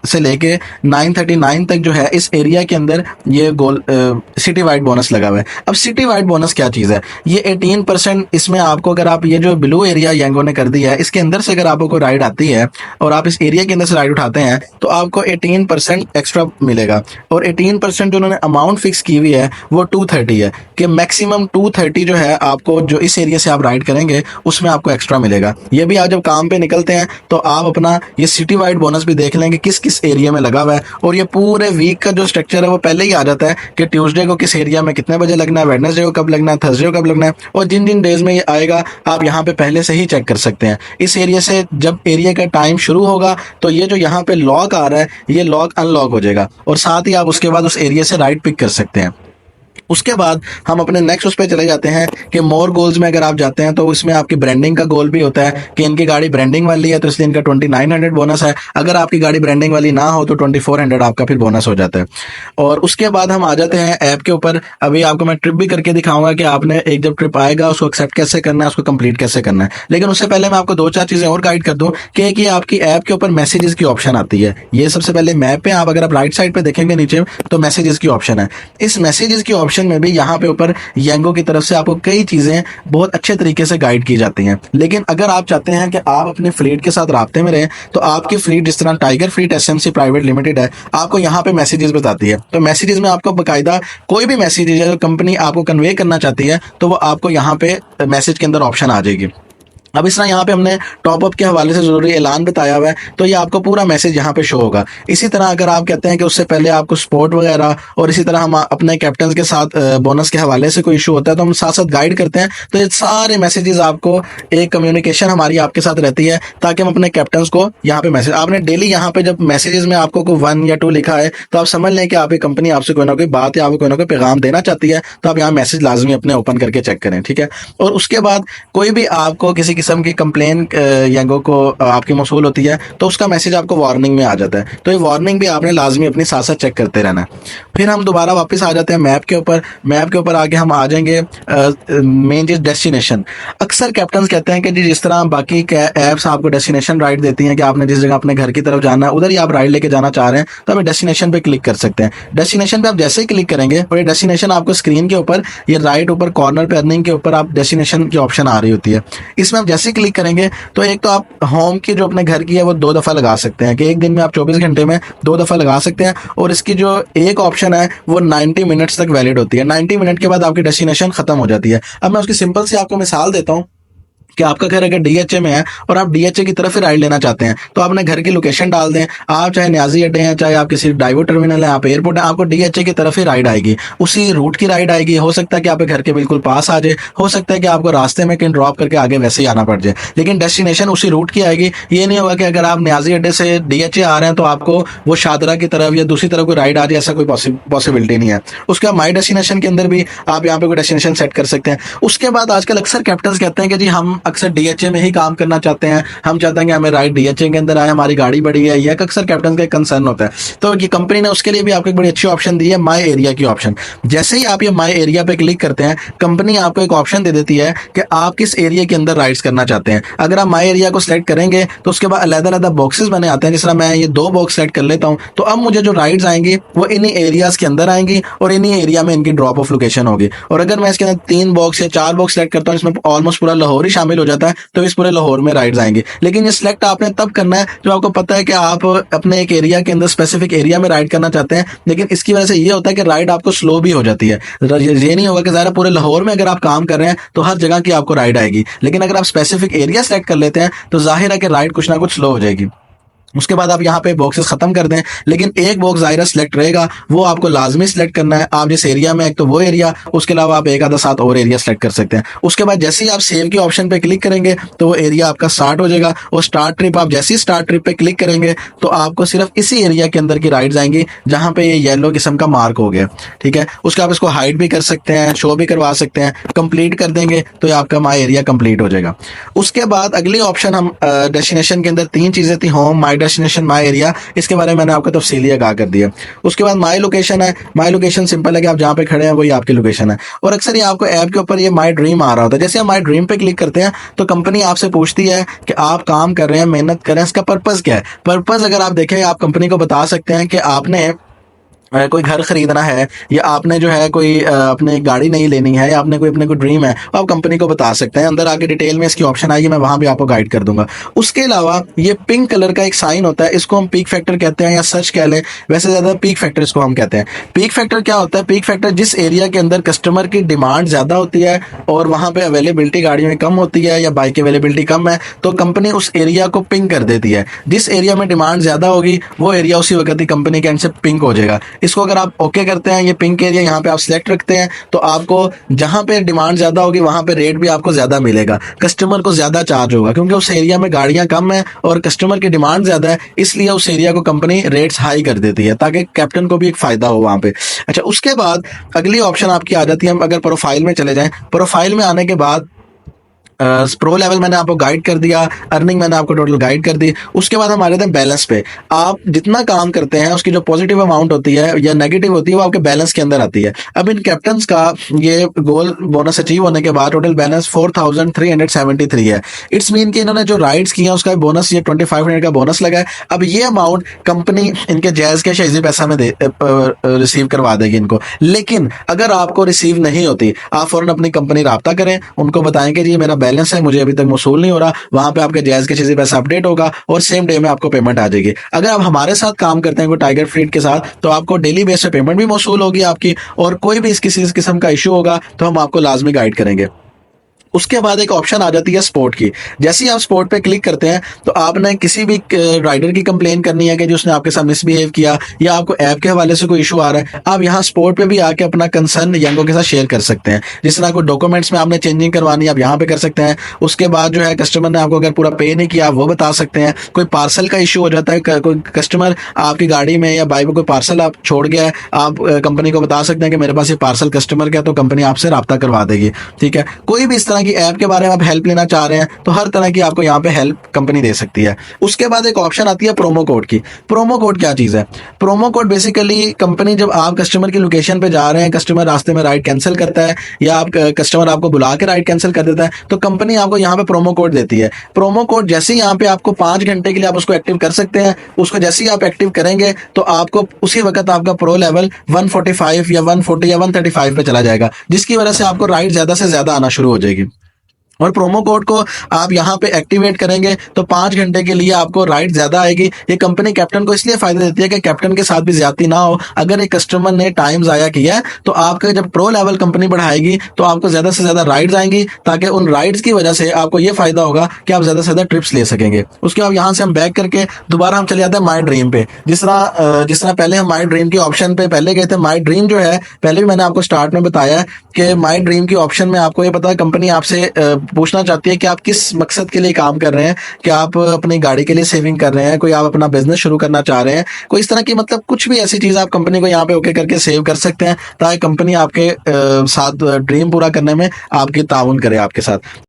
से लेके 9:39 तक जो है इस एरिया के अंदर ये गोल सिटी वाइड बोनस लगा हुआ है। अब सिटी वाइड बोनस क्या चीज़ है? ये 18%, इसमें आपको अगर आप ये जो ब्लू एरिया येंगो ने कर दिया है, इसके अंदर से अगर आपको कोई राइड आती है और आप इस एरिया के अंदर से राइड उठाते हैं तो आपको 18% एक्स्ट्रा मिलेगा। और 18% जो उन्होंने अमाउंट फिक्स की हुई है वो 230 है, कि मैक्सिमम 230 जो है आपको जो इस एरिया से आप राइड करेंगे उसमें आपको एक्स्ट्रा मिलेगा। ये भी आप जब काम पे निकलते हैं तो आप अपना ये सिटी वाइड बोनस भी देख लेंगे किस किस एरिया में लगा हुआ है। और ये पूरे वीक का जो स्ट्रक्चर है वो पहले ही आ जाता है कि ट्यूसडे को किस एरिया में कितने बजे लगना है, वेडनेसडे को कब लगना है, थर्सडे को कब लगना है, और जिन जिन डेज में ये आएगा आप यहाँ पे पहले से ही चेक कर सकते हैं। इस एरिया से जब एरिया का टाइम शुरू होगा तो ये जो यहाँ पे लॉक आ रहा है ये लॉक अनलॉक हो जाएगा, और साथ ही आप उसके बाद उस एरिया से राइड पिक कर सकते हैं। उसके बाद हम अपने नेक्स्ट उस पर चले जाते हैं कि मोर गोल्स में अगर आप जाते हैं तो इसमें आपकी ब्रांडिंग का गोल भी होता है कि इनकी गाड़ी ब्रांडिंग वाली है तो इसलिए इनका 2900 बोनस है। अगर आपकी गाड़ी ब्रांडिंग वाली ना हो तो 2400 आपका फिर बोनस हो जाता है। और उसके बाद हम आ जाते हैं ऐप के ऊपर। अभी आपको मैं ट्रिप भी करके दिखाऊंगा कि आपने एक जब ट्रिप आएगा उसको एक्सेप्ट कैसे करना है, उसको कंप्लीट कैसे करना है। लेकिन उससे पहले मैं आपको 2-4 चीजें और गाइड कर दूं कि आपकी ऐप के ऊपर मैसेजेस की ऑप्शन आती है। ये सबसे पहले मैप पे आप अगर आप राइट साइड पे देखेंगे नीचे तो मैसेजेस की ऑप्शन है। इस मैसेजेस की ऑप्शन में भी यहाँ पे ऊपर येंगो की तरफ से आपको कई चीजें बहुत अच्छे तरीके से गाइड की जाती हैं। लेकिन अगर आप चाहते हैं कि आप अपने फ्लीट के साथ राब्ते में रहें तो आपकी फ्लीट जिस तरह tiger fleet SMC private limited है, आपको यहाँ पे मैसेजेस बताती है। तो मैसेजेस में आपको बकायदा कोई भी मैसेज है जो कंपनी आपको कन्वे करना चाहती है तो वो आपको यहाँ पे मैसेज के अंदर ऑप्शन आ जाएगी। अब इस तरह यहाँ पे हमने टॉपअप के हवाले से जरूरी ऐलान बताया हुआ है तो ये आपको पूरा मैसेज यहाँ पे शो होगा। इसी तरह अगर आप कहते हैं कि उससे पहले आपको स्पोर्ट वगैरह और इसी तरह हम अपने कैप्टन के साथ बोनस के हवाले से कोई इशू होता है तो हम साथ साथ गाइड करते हैं। तो ये सारे मैसेजेस आपको एक कम्युनिकेशन हमारी आपके साथ रहती है ताकि हम अपने कैप्टन को यहाँ पे मैसेज, आपने डेली यहाँ पे जब मैसेजेस में आपको कोई 1 या 2 लिखा है तो आप समझ लें कि आपकी कंपनी आपसे कोई ना कोई बात या आपको कोई ना कोई पैगाम देना चाहती है। तो आप यहाँ मैसेज लाजमी अपने ओपन करके चेक करें, ठीक है। और उसके बाद कोई भी आपको किसी किस्म की कंप्लेन यांगो को आपकी मौसूल होती है तो उसका मैसेज आपको वार्निंग में आ जाता है। तो ये वार्निंग भी आपने लाजमी अपनी साथ साथ चेक करते रहना है। फिर हम दोबारा वापस आ जाते हैं मैप के ऊपर। मैप के ऊपर आगे हम आ जाएंगे मेन चीज डेस्टिनेशन। अक्सर कैप्टन कहते हैं कि जी जिस तरह बाकी ऐप्स आपको डेस्टिनेशन राइड देती हैं कि आपने जिस जगह अपने घर की तरफ जाना है उधर ही आप राइड लेके जाना चाह रहे हैं तो हमें डेस्टिनेशन पे क्लिक कर सकते हैं। डेस्टिनेशन पे आप जैसे ही क्लिक करेंगे और ये डेस्टिनेशन आपको स्क्रीन के ऊपर ये राइट ऊपर कॉर्नर पे अर्निंग के ऊपर आप डेस्टिनेशन की ऑप्शन आ रही होती है। इसमें आप जैसे ही क्लिक करेंगे तो एक तो आप होम की जो अपने घर की है वो 2 दफ़ा लगा सकते हैं कि एक दिन में आप 24 घंटे में 2 दफ़ा लगा सकते हैं। और इसकी जो एक ऑप्शन है वो 90 मिनट्स तक वैलिड होती है। 90 मिनट के बाद आपकी डेस्टिनेशन खत्म हो जाती है। अब मैं उसकी सिंपल सी आपको मिसाल देता हूँ कि आपका घर अगर डीएचए में है और आप डीएचए की तरफ ही राइड लेना चाहते हैं तो आपने घर की लोकेशन डाल दें। आप चाहे न्याजी अड्डे हैं, चाहे आप किसी डाइवो टर्मिनल है, आप एयरपोर्ट है, आपको डीएचए की तरफ ही राइड आएगी, उसी रूट की राइड आएगी। हो सकता है कि आपके घर के बिल्कुल पास आ जाए, हो सकता है कि आपको रास्ते में कहीं ड्रॉप करके आगे वैसे ही आना पड़ जाए, लेकिन डेस्टिनेशन उसी रूट की आएगी। ये नहीं होगा कि अगर आप न्याजी अड्डे से डीएचए आ रहे हैं तो आपको वो शादरा की तरफ या दूसरी तरफ कोई राइड आ जाए, ऐसा कोई पॉसिबिलिटी नहीं है। उसके बाद माई डेस्टिनेशन के अंदर भी आप यहाँ पे कोई डेस्टिनेशन सेट कर सकते हैं। उसके बाद आजकल अक्सर कैप्टन कहते हैं कि जी हम अक्सर डीएचए में ही काम करना चाहते हैं, हम चाहते हैं कि हमें राइड डीएचए के अंदर आए, हमारी गाड़ी बड़ी है। यह अक्सर कैप्टन का कंसर्न होता है। तो ये कंपनी ने उसके लिए भी आपको एक बड़ी अच्छी ऑप्शन दी है, माई एरिया की ऑप्शन। जैसे ही आप ये माई एरिया पे क्लिक करते हैं कंपनी आपको एक ऑप्शन दे देती है कि आप किस एरिया के अंदर राइड्स करना चाहते हैं। अगर आप माई एरिया को सिलेक्ट करेंगे तो उसके बाद अलग-अलग बॉक्सेस बने आते हैं। जिस तरह मैं ये 2 बॉक्स सेलेक्ट कर लेता हूं तो अब मुझे जो राइड्स आएंगी वो इन्हीं एरियाज के अंदर आएंगी और इन्हीं एरिया में इनकी ड्रॉप ऑफ लोकेशन होगी। और अगर मैं इसके अंदर 3 बॉक्स या 4 बॉक्स सेलेक्ट करता हूं, इसमें ऑलमोस्ट पूरा लाहौर ही शामिल हो जाता है, तो इस पूरे लाहौर में राइड्स आएंगे। लेकिन ये सिलेक्ट आपने तब करना है जब आपको पता है कि आप अपने एक एरिया के अंदर स्पेसिफिक एरिया में राइड करना चाहते हैं। लेकिन इसकी वजह से ये होता है कि राइड आपको स्लो भी हो जाती है। ये नहीं होगा कि ज़रा पूरे लाहौर में अगर आप काम कर रहे हैं तो हर जगह की आपको राइड आएगी, लेकिन अगर आप स्पेसिफिक एरिया सेलेक्ट कर लेते हैं तो जाहिर है कि राइड कुछ ना कुछ स्लो हो जाएगी। उसके बाद आप यहाँ पे बॉक्सेस खत्म कर दें, लेकिन एक बॉक्स ज़ाहिर सिलेक्ट रहेगा, वो आपको लाजमी सिलेक्ट करना है। आप जिस एरिया में, एक तो वो एरिया, उसके अलावा आप एक आधा 7 और एरिया सेलेक्ट कर सकते हैं। उसके बाद जैसे ही आप सेव के ऑप्शन पे क्लिक करेंगे तो वो एरिया आपका स्टार्ट हो जाएगा। और स्टार्ट ट्रिप, आप जैसे ही स्टार्ट ट्रिप पे क्लिक करेंगे तो आपको सिर्फ इसी एरिया के अंदर की राइड्स आएंगी जहाँ पे ये येलो किस्म का मार्क हो गया। ठीक है, उसके आप इसको हाइड भी कर सकते हैं, शो भी करवा सकते हैं। कंप्लीट कर देंगे तो ये आपका माई एरिया कंप्लीट हो जाएगा। उसके बाद अगली ऑप्शन हम डेस्टिनेशन के अंदर 3 चीज़ें थी, home, my destination, my area. इसके बारे में मैंने आपको तफसीली आगाह कर दिया। उसके बाद माई लोकेशन है। माई लोकेशन सिंपल है कि आप जहाँ पे खड़े हैं वही आपकी लोकेशन है। और अक्सर ये आपको ऐप के ऊपर ये माई ड्रीम आ रहा होता है। जैसे आप माई ड्रीम पे क्लिक करते हैं तो कंपनी आपसे पूछती है कि आप काम कर रहे हैं, मेहनत कर रहे हैं, इसका पर्पज़ क्या है। पर्पज़ अगर आप देखें, आप कंपनी को बता सकते हैं कि आपने कोई घर खरीदना है, या आपने जो है कोई अपने गाड़ी नहीं लेनी है, या आपने कोई अपने को ड्रीम है, आप कंपनी को बता सकते हैं। अंदर आके डिटेल में इसकी ऑप्शन आएगी, मैं वहां भी आपको गाइड कर दूंगा। उसके अलावा ये पिंक कलर का एक साइन होता है, इसको हम पीक फैक्टर कहते हैं या सच कह लें, वैसे ज़्यादा पीक फैक्टर इसको हम कहते हैं। पीक फैक्टर क्या होता है? पीक फैक्टर जिस एरिया के अंदर कस्टमर की डिमांड ज़्यादा होती है और वहाँ पर अवेलेबिलिटी गाड़ियों में कम होती है या बाइक की अवेलेबिलिटी कम है, तो कंपनी उस एरिया को पिंक कर देती है। जिस एरिया में डिमांड ज़्यादा होगी वो एरिया उसी वक्त ही कंपनी के एंड से पिंक हो जाएगा। इसको अगर आप ओके करते हैं, ये पिंक एरिया यहाँ पे आप सिलेक्ट रखते हैं, तो आपको जहाँ पे डिमांड ज्यादा होगी वहां पे रेट भी आपको ज्यादा मिलेगा, कस्टमर को ज्यादा चार्ज होगा, क्योंकि उस एरिया में गाड़ियां कम है और कस्टमर की डिमांड ज्यादा है, इसलिए उस एरिया को कंपनी रेट्स हाई कर देती है ताकि कैप्टन को भी एक फायदा हो वहां पे। अच्छा, उसके बाद अगली ऑप्शन आपकी आ जाती है। हम अगर प्रोफाइल में चले जाएं, प्रोफाइल में आने के बाद प्रो लेवल मैंने आपको गाइड कर दिया, अर्निंग मैंने आपको टोटल गाइड कर दी। उसके बाद हम आ जाते हैं बैलेंस पे। आप जितना काम करते हैं उसकी जो पॉजिटिव अमाउंट होती है या नेगेटिव होती है वो आपके बैलेंस के अंदर आती है। अब इन कैप्टन्स का ये गोल बोनस अचीव होने के बाद टोटल बैलेंस 4373 है। इट्स मीन कि इन्होंने जो राइड्स किए हैं उसका बोनस ये 2500 का बोनस लगा है। अब ये अमाउंट कंपनी इनके जायज़ के शेज़ी पैसा में रिसीव करवा देगी इनको। लेकिन अगर आपको रिसीव नहीं होती, आप फौरन अपनी कंपनी राब्ता करें, उनको बताएं कि जी मेरा बैलेंस है, मुझे अभी तक मौसूल नहीं हो रहा। वहां पे आपके जायज़ के चीज़ें पैसा अपडेट होगा और सेम डे में आपको पेमेंट आ जाएगी। अगर आप हमारे साथ काम करते हैं कोई टाइगर फ्लीट के साथ, तो आपको डेली बेस पे पेमेंट भी मौसूल होगी आपकी, और कोई भी किसी किस्म का इशू होगा तो हम आपको लाजमी गाइड करेंगे। उसके बाद एक ऑप्शन आ जाती है स्पोर्ट की। जैसे ही आप स्पोर्ट पे क्लिक करते हैं तो आपने किसी भी राइडर की कंप्लेन करनी है कि जो उसने आपके साथ मिसबिहेव किया या आपको ऐप के हवाले से कोई इशू आ रहा है, आप यहाँ स्पोर्ट पे भी आके अपना कंसर्न यंगो के साथ शेयर कर सकते हैं। जिस तरह कोई डॉक्यूमेंट्स में आपने चेंजिंग करवानी है, आप यहाँ पे कर सकते हैं। उसके बाद जो है कस्टमर ने आपको अगर पूरा पे नहीं किया, आप वो बता सकते हैं। कोई पार्सल का इशू हो जाता है, कोई कस्टमर आपकी गाड़ी में या बाइक में कोई पार्सल आप छोड़ गया है, आप कंपनी को बता सकते हैं कि मेरे पास ये पार्सल कस्टमर का है, तो कंपनी आपसे रब्ता करवा देगी। ठीक है, कोई भी इस तरह तरह की ऐप के बारे में आप हेल्प लेना चाह रहे हैं तो हर तरह की आपको यहाँ पे हेल्प कंपनी दे सकती है। उसके बाद एक ऑप्शन आती है प्रोमो कोड की। प्रोमो कोड क्या चीज़ है? प्रोमो कोड बेसिकली कंपनी, जब आप कस्टमर की लोकेशन पे जा रहे हैं, कस्टमर रास्ते में राइड कैंसिल करता है या आप कस्टमर आपको बुला के राइड कैंसिल कर देता है, तो कंपनी आपको यहाँ पे प्रोमो कोड देती है। प्रोमो कोड जैसे ही यहाँ पे आपको 5 घंटे के लिए आप उसको एक्टिव कर सकते हैं। उसको जैसे ही आप एक्टिव करेंगे तो आपको उसी वक्त आपका प्रो लेवल 145 या 140 या 135 पे चला जाएगा, जिसकी वजह से आपको राइड ज्यादा से ज्यादा आना शुरू हो जाएगी। और प्रोमो कोड को आप यहाँ पे एक्टिवेट करेंगे तो 5 घंटे के लिए आपको राइड ज्यादा आएगी। ये कंपनी कैप्टन को इसलिए फायदा देती है कि कैप्टन के साथ भी ज्यादती ना हो। अगर एक कस्टमर ने टाइम जाया किया है तो आपका जब प्रो लेवल कंपनी बढ़ाएगी तो आपको ज्यादा से ज्यादा राइड्स आएंगी, ताकि उन राइड्स की वजह से आपको ये फायदा होगा कि आप ज्यादा से ज्यादा ट्रिप्स ले सकेंगे। उसके बाद यहाँ से हम बैक करके दोबारा हम चले जाते हैं माई ड्रीम पे। जिस तरह पहले हम माई ड्रीम के ऑप्शन पे पहले गए थे। माई ड्रीम जो है, पहले भी मैंने आपको स्टार्ट में बताया है कि माई ड्रीम की ऑप्शन में आपको ये पता है कंपनी आपसे पूछना चाहती है कि आप किस मकसद के लिए काम कर रहे हैं, कि आप अपनी गाड़ी के लिए सेविंग कर रहे हैं, कोई आप अपना बिजनेस शुरू करना चाह रहे हैं, कोई इस तरह की मतलब कुछ भी ऐसी चीज आप कंपनी को यहाँ पे ओके करके सेव कर सकते हैं, ताकि कंपनी आपके साथ ड्रीम पूरा करने में आपकी ताउन करे आपके साथ।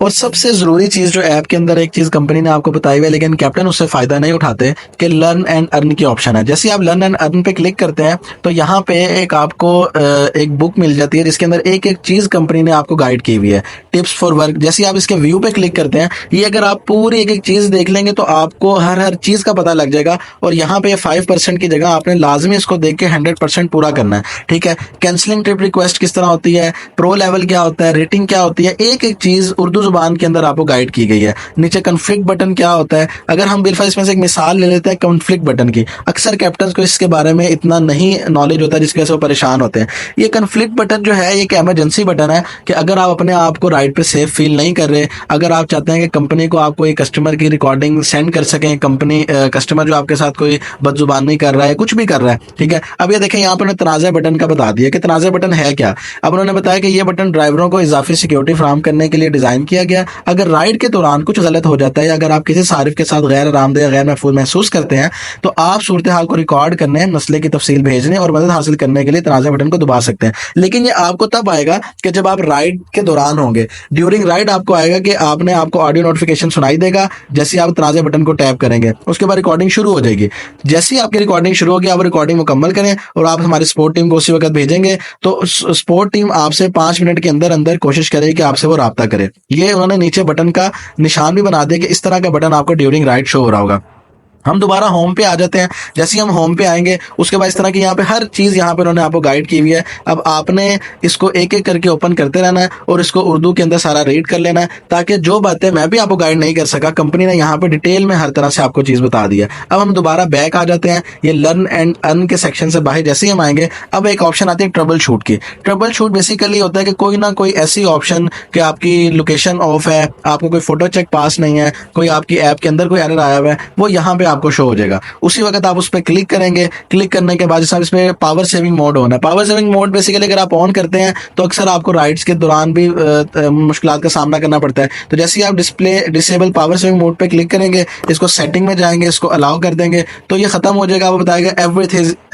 और सबसे जरूरी चीज जो ऐप के अंदर एक चीज कंपनी ने आपको बताई हुई है लेकिन कैप्टन उससे फायदा नहीं उठाते, कि लर्न एंड अर्न की ऑप्शन है। जैसे आप लर्न एंड अर्न पे क्लिक करते हैं तो यहाँ पे एक आपको एक बुक मिल जाती है जिसके अंदर एक एक चीज कंपनी ने आपको गाइड की हुई है, टिप्स फॉर वर्क। जैसे आप इसके व्यू पे क्लिक करते हैं, ये अगर आप पूरी एक एक चीज देख लेंगे तो आपको हर चीज का पता लग जाएगा। और यहाँ पे 5% की जगह आपने लाजमी इसको देख के 100% पूरा करना है, ठीक है। कैंसलिंग ट्रिप रिक्वेस्ट किस तरह होती है, प्रो लेवल क्या होता है, रेटिंग क्या होती है, एक एक चीज उर्दू जुबान के अंदर आपको गाइड की गई है। नीचे कन्फ्लिक्ट बटन क्या होता है, अगर हम बिल्कुल इसमें से एक मिसाल ले लेते हैं कन्फ्लिक्ट बटन की। अक्सर कैप्टन को इसके बारे में इतना नहीं नॉलेज होता जिसकी वजह से वो परेशान होते हैं। ये कन्फ्लिक्ट बटन जो है, एक इमरजेंसी बटन है कि अगर आप अपने आप को राइड पे सेफ फील नहीं कर रहे, अगर आप चाहते हैं कि कंपनी को आपको एक कस्टमर की रिकॉर्डिंग सेंड कर सकें, कंपनी कस्टमर जो आपके साथ कोई बदजुबानी कर रहा है, कुछ भी कर रहा है, ठीक है। अब ये देखें, यहाँ पर तनाज़ा बटन का बता दिया कि तनाज़ा बटन है क्या। अब उन्होंने बताया कि ये बटन ड्राइवरों को इजाफी सिक्योरिटी फराहम करने के लिए डिजाइन किया गया। अगर राइड के दौरान कुछ गलत हो जाता है या अगर आप किसी सारिफ के साथ गैर आरामदेह गैर महफूज महसूस करते हैं तो आप सूरत हाल को रिकॉर्ड करने, मसले की तफसील भेजने और मदद हासिल करने के लिए तनाज़ा बटन को दबा सकते हैं। लेकिन ये आपको तब आएगा कि जब आप राइड के दौरान होंगे। ड्यूरिंग राइड आपको आएगा कि आपको ऑडियो नोटिफिकेशन सुनाई देगा जैसे आप तनाज़ा बटन को टैप करेंगे, उसके बाद रिकॉर्डिंग शुरू हो जाएगी। जैसे ही आपकी रिकॉर्डिंग शुरू होगी, आप रिकॉर्डिंग मुकम्मल करें और आप हमारी सपोर्ट टीम को उसी वक्त भेजेंगे तो सपोर्ट टीम आपसे 5 मिनट के अंदर अंदर कोशिश करेगी कि आपसे वो राब्ता करे। ये उन्होंने नीचे बटन का निशान भी बना दिया कि इस तरह का बटन आपको ड्यूरिंग राइड शो हो रहा होगा। हम दोबारा होम पे आ जाते हैं। जैसे ही हम होम पे आएंगे उसके बाद इस तरह की यहाँ पे हर चीज़ यहाँ पे उन्होंने आपको गाइड की हुई है। अब आपने इसको एक एक करके ओपन करते रहना है और इसको उर्दू के अंदर सारा रीड कर लेना है, ताकि जो बातें मैं भी आपको गाइड नहीं कर सका, कंपनी ने यहाँ पे डिटेल में हर तरह से आपको चीज़ बता दी है। अब हम दोबारा बैक आ जाते हैं। ये लर्न एंड अर्न के सेक्शन से बाहर जैसे ही हम आएंगे, अब एक ऑप्शन आती है ट्रबल शूट की। ट्रबल शूट बेसिकली होता है कि कोई ना कोई ऐसी ऑप्शन कि आपकी लोकेशन ऑफ है, आपको कोई फोटो चेक पास नहीं है, कोई आपकी ऐप के अंदर कोई एरर आया हुआ है, वो यहाँ पे आपको शो हो जाएगा। उसी वक्त आप उस पर क्लिक करेंगे। क्लिक करने के बाद जैसे इसमें पावर सेविंग मोड होना है। पावर सेविंग मोड बेसिकली अगर आप ऑन करते हैं तो अक्सर आपको राइड्स के दौरान भी मुश्किलात का सामना करना पड़ता है। तो जैसे ही आप डिसेबल पावर सेविंग मोड पे क्लिक करेंगे, इसको सेटिंग में जाएंगे, इसको अलाउ कर देंगे तो ये खत्म हो जाएगा। वो बताएगा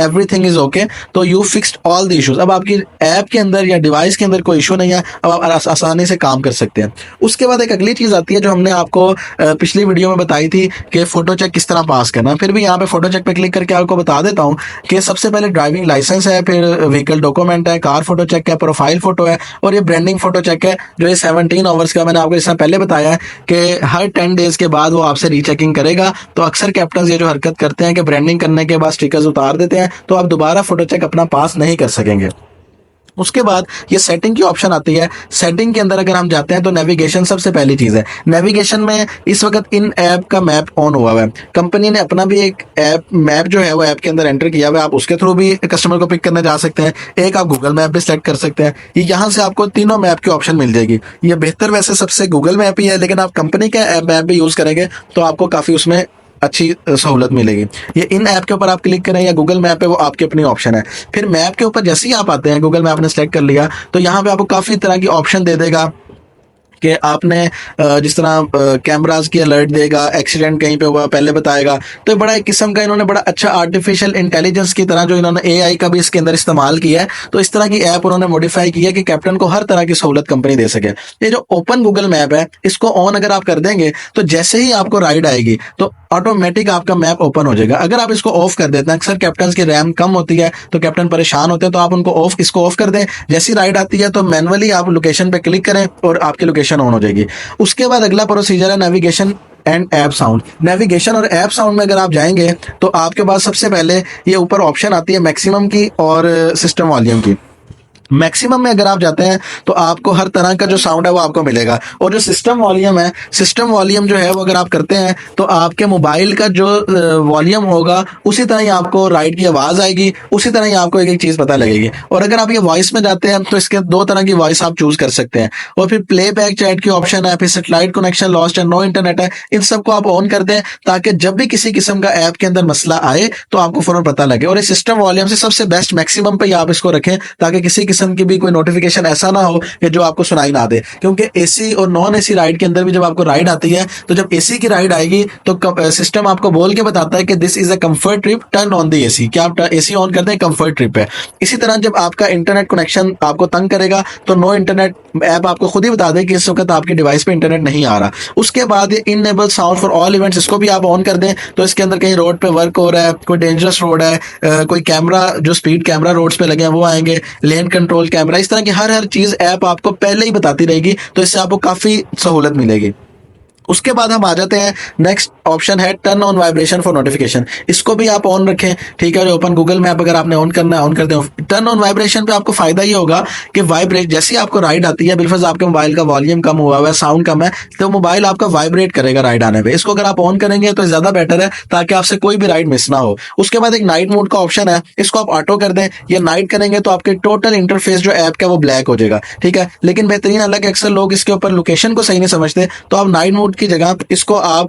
एवरीथिंग इज ओके, तो you fixed all the issues. अब आपकी ऐप के अंदर या डिवाइस के अंदर कोई इशू नहीं है, अब आप आसानी से काम कर सकते हैं। उसके बाद एक अगली चीज आती है जो हमने आपको पिछली वीडियो में बताई थी कि फोटो चेक किस तरह पास करना। फिर भी यहाँ पे फोटो चेक पे क्लिक करके आपको बता देता हूँ कि सबसे पहले ड्राइविंग लाइसेंस है, फिर व्हीकल डॉक्यूमेंट है, कार फोटो चेक है, प्रोफाइल फोटो है और ये ब्रांडिंग फोटो चेक है जो ये 17 आवर्स का मैंने आपको इससे पहले बताया है कि हर 10 डेज के बाद वो आपसे रीचेकिंग करेगा। तो अक्सर कैप्टन ये जो हरकत करते हैं कि ब्रांडिंग करने के बाद स्टिकर्स उतार देते हैं, तो आप दोबारा फोटो चेक अपना पास नहीं कर सकेंगे। उसके बाद ये सेटिंग की ऑप्शन आती है। सेटिंग के अंदर अगर हम जाते हैं तो नेविगेशन सबसे पहली चीज है। नेविगेशन में इस वक्त इन ऐप का मैप ऑन हुआ है। कंपनी ने अपना भी एक ऐप मैप जो है वो ऐप के अंदर एंटर किया हुआ है। आप उसके थ्रू भी कस्टमर को पिक करने जा सकते हैं। एक आप गूगल मैप भी सेलेक्ट कर सकते हैं। यहाँ से आपको तीनों मैप की ऑप्शन मिल जाएगी। ये बेहतर वैसे सबसे गूगल मैप ही है, लेकिन आप कंपनी का मैप भी यूज करेंगे तो आपको काफी उसमें अच्छी सहूलत मिलेगी। ये इन ऐप के ऊपर आप क्लिक करें या गूगल मैप है, वो आपकी अपनी ऑप्शन है। फिर मैप के ऊपर जैसे ही आप आते हैं, गूगल मैप ने सेलेक्ट कर लिया तो यहाँ पे आपको काफी तरह की ऑप्शन दे देगा कि आपने जिस तरह कैमराज की अलर्ट देगा, एक्सीडेंट कहीं पे हुआ पहले बताएगा। तो ये बड़ा एक किस्म का इन्होंने बड़ा अच्छा आर्टिफिशियल इंटेलिजेंस की तरह जो इन्होंने एआई का भी इसके अंदर इस्तेमाल किया है, तो इस तरह की ऐप उन्होंने मॉडिफाई की है कि कैप्टन को हर तरह की सहूलत कंपनी दे सके। ये जो ओपन गूगल मैप है, इसको ऑन अगर आप कर देंगे तो जैसे ही आपको राइड आएगी तो ऑटोमेटिक आपका मैप ओपन हो जाएगा। अगर आप इसको ऑफ कर देते हैं, अक्सर कैप्टन की रैम कम होती है तो कैप्टन परेशान होते हैं, तो आप उनको इसको ऑफ कर दें। जैसी राइड आती है तो मैनुअली आप लोकेशन पे क्लिक करें और आपकी लोकेशन ऑन हो जाएगी। उसके बाद अगला प्रोसीजर है navigation and app sound. Navigation और ऐप साउंड में अगर आप जाएंगे तो आपके पास सबसे पहले ये ऊपर ऑप्शन आती है मैक्सिमम की और सिस्टम वॉल्यूम की। मैक्सिमम में अगर आप जाते हैं तो आपको हर तरह का जो साउंड है वो आपको मिलेगा, और जो सिस्टम वॉल्यूम है, सिस्टम वॉल्यूम जो है वो अगर आप करते हैं तो आपके मोबाइल का जो वॉल्यूम होगा उसी तरह ही आपको राइड की आवाज़ आएगी, उसी तरह ही आपको एक एक चीज़ पता लगेगी। और अगर आप ये वॉइस में जाते हैं तो इसके दो तरह की वॉइस आप चूज कर सकते हैं। और फिर प्लेबैक चैट की ऑप्शन है, फिर सेटेलाइट कनेक्शन लॉस्ट है, नो इंटरनेट है, इन सबको आप ऑन कर दें ताकि जब भी किसी किस्म का ऐप के अंदर मसला आए तो आपको फौरन पता लगे। और इस सिस्टम वॉल्यूम से सबसे बेस्ट मैक्सिमम पे ही आप इसको रखें ताकि किसी किस्म की भी कोई नोटिफिकेशन ऐसा ना हो कि जो आपको सुनाई ना दे। क्योंकि एसी और नॉन एसी राइड के अंदर भी जब आपको राइड आती है तो जब एसी की राइड आएगी तो सिस्टम आपको बोल के बताता है कि this is a comfort trip, turn on the AC, क्या आप एसी ऑन कर दें, कंफर्ट ट्रिप है। इसी तरह जब आपका इंटरनेट कनेक्शन आपको तंग करेगा तो नो इंटरनेट ऐप आपको खुद ही बता दे कि इस वक्त आपके डिवाइस पे इंटरनेट नहीं आ रहा। उसके बाद ये enable sound for all events, इसको भी आप ऑन कर दें तो इसके अंदर कहीं रोड पे वर्क हो रहा है, कोई डेंजरस रोड है, कोई कैमरा जो स्पीड कैमरा रोड्स पे लगे हैं वो आएंगे, लेन कंट्रोल कैमरा, इस तरह की हर चीज ऐप आपको पहले ही बताती रहेगी, तो इससे आपको काफी सहूलत मिलेगी। उसके बाद हम आ जाते हैं, नेक्स्ट ऑप्शन है turn on vibration for notification. इसको भी आप ऑन रखें, ठीक है। ओपन गूगल मैप अगर आपने ऑन करना है ऑन कर दें। टर्न ऑन वाइब्रेशन पे आपको फायदा ये होगा कि वाइब्रेट जैसे ही आपको राइड आती है, बिलफर्ज आपके मोबाइल का वॉल्यूम कम हुआ है, साउंड कम है, तो मोबाइल आपका वाइब्रेट करेगा राइड आने पे। इसको अगर आप ऑन करेंगे तो ज्यादा बेटर है ताकि आपसे कोई भी राइड मिस ना हो। उसके बाद एक नाइट मोड का ऑप्शन है, इसको आप ऑटो कर दें। ये नाइट करेंगे तो आपके टोटल इंटरफेस जो ऐप का वो ब्लैक हो जाएगा, ठीक है। लेकिन बेहतरीन अलग अक्सर लोग इसके ऊपर लोकेशन को सही नहीं समझते, तो आप नाइट मोड की जगह इसको आप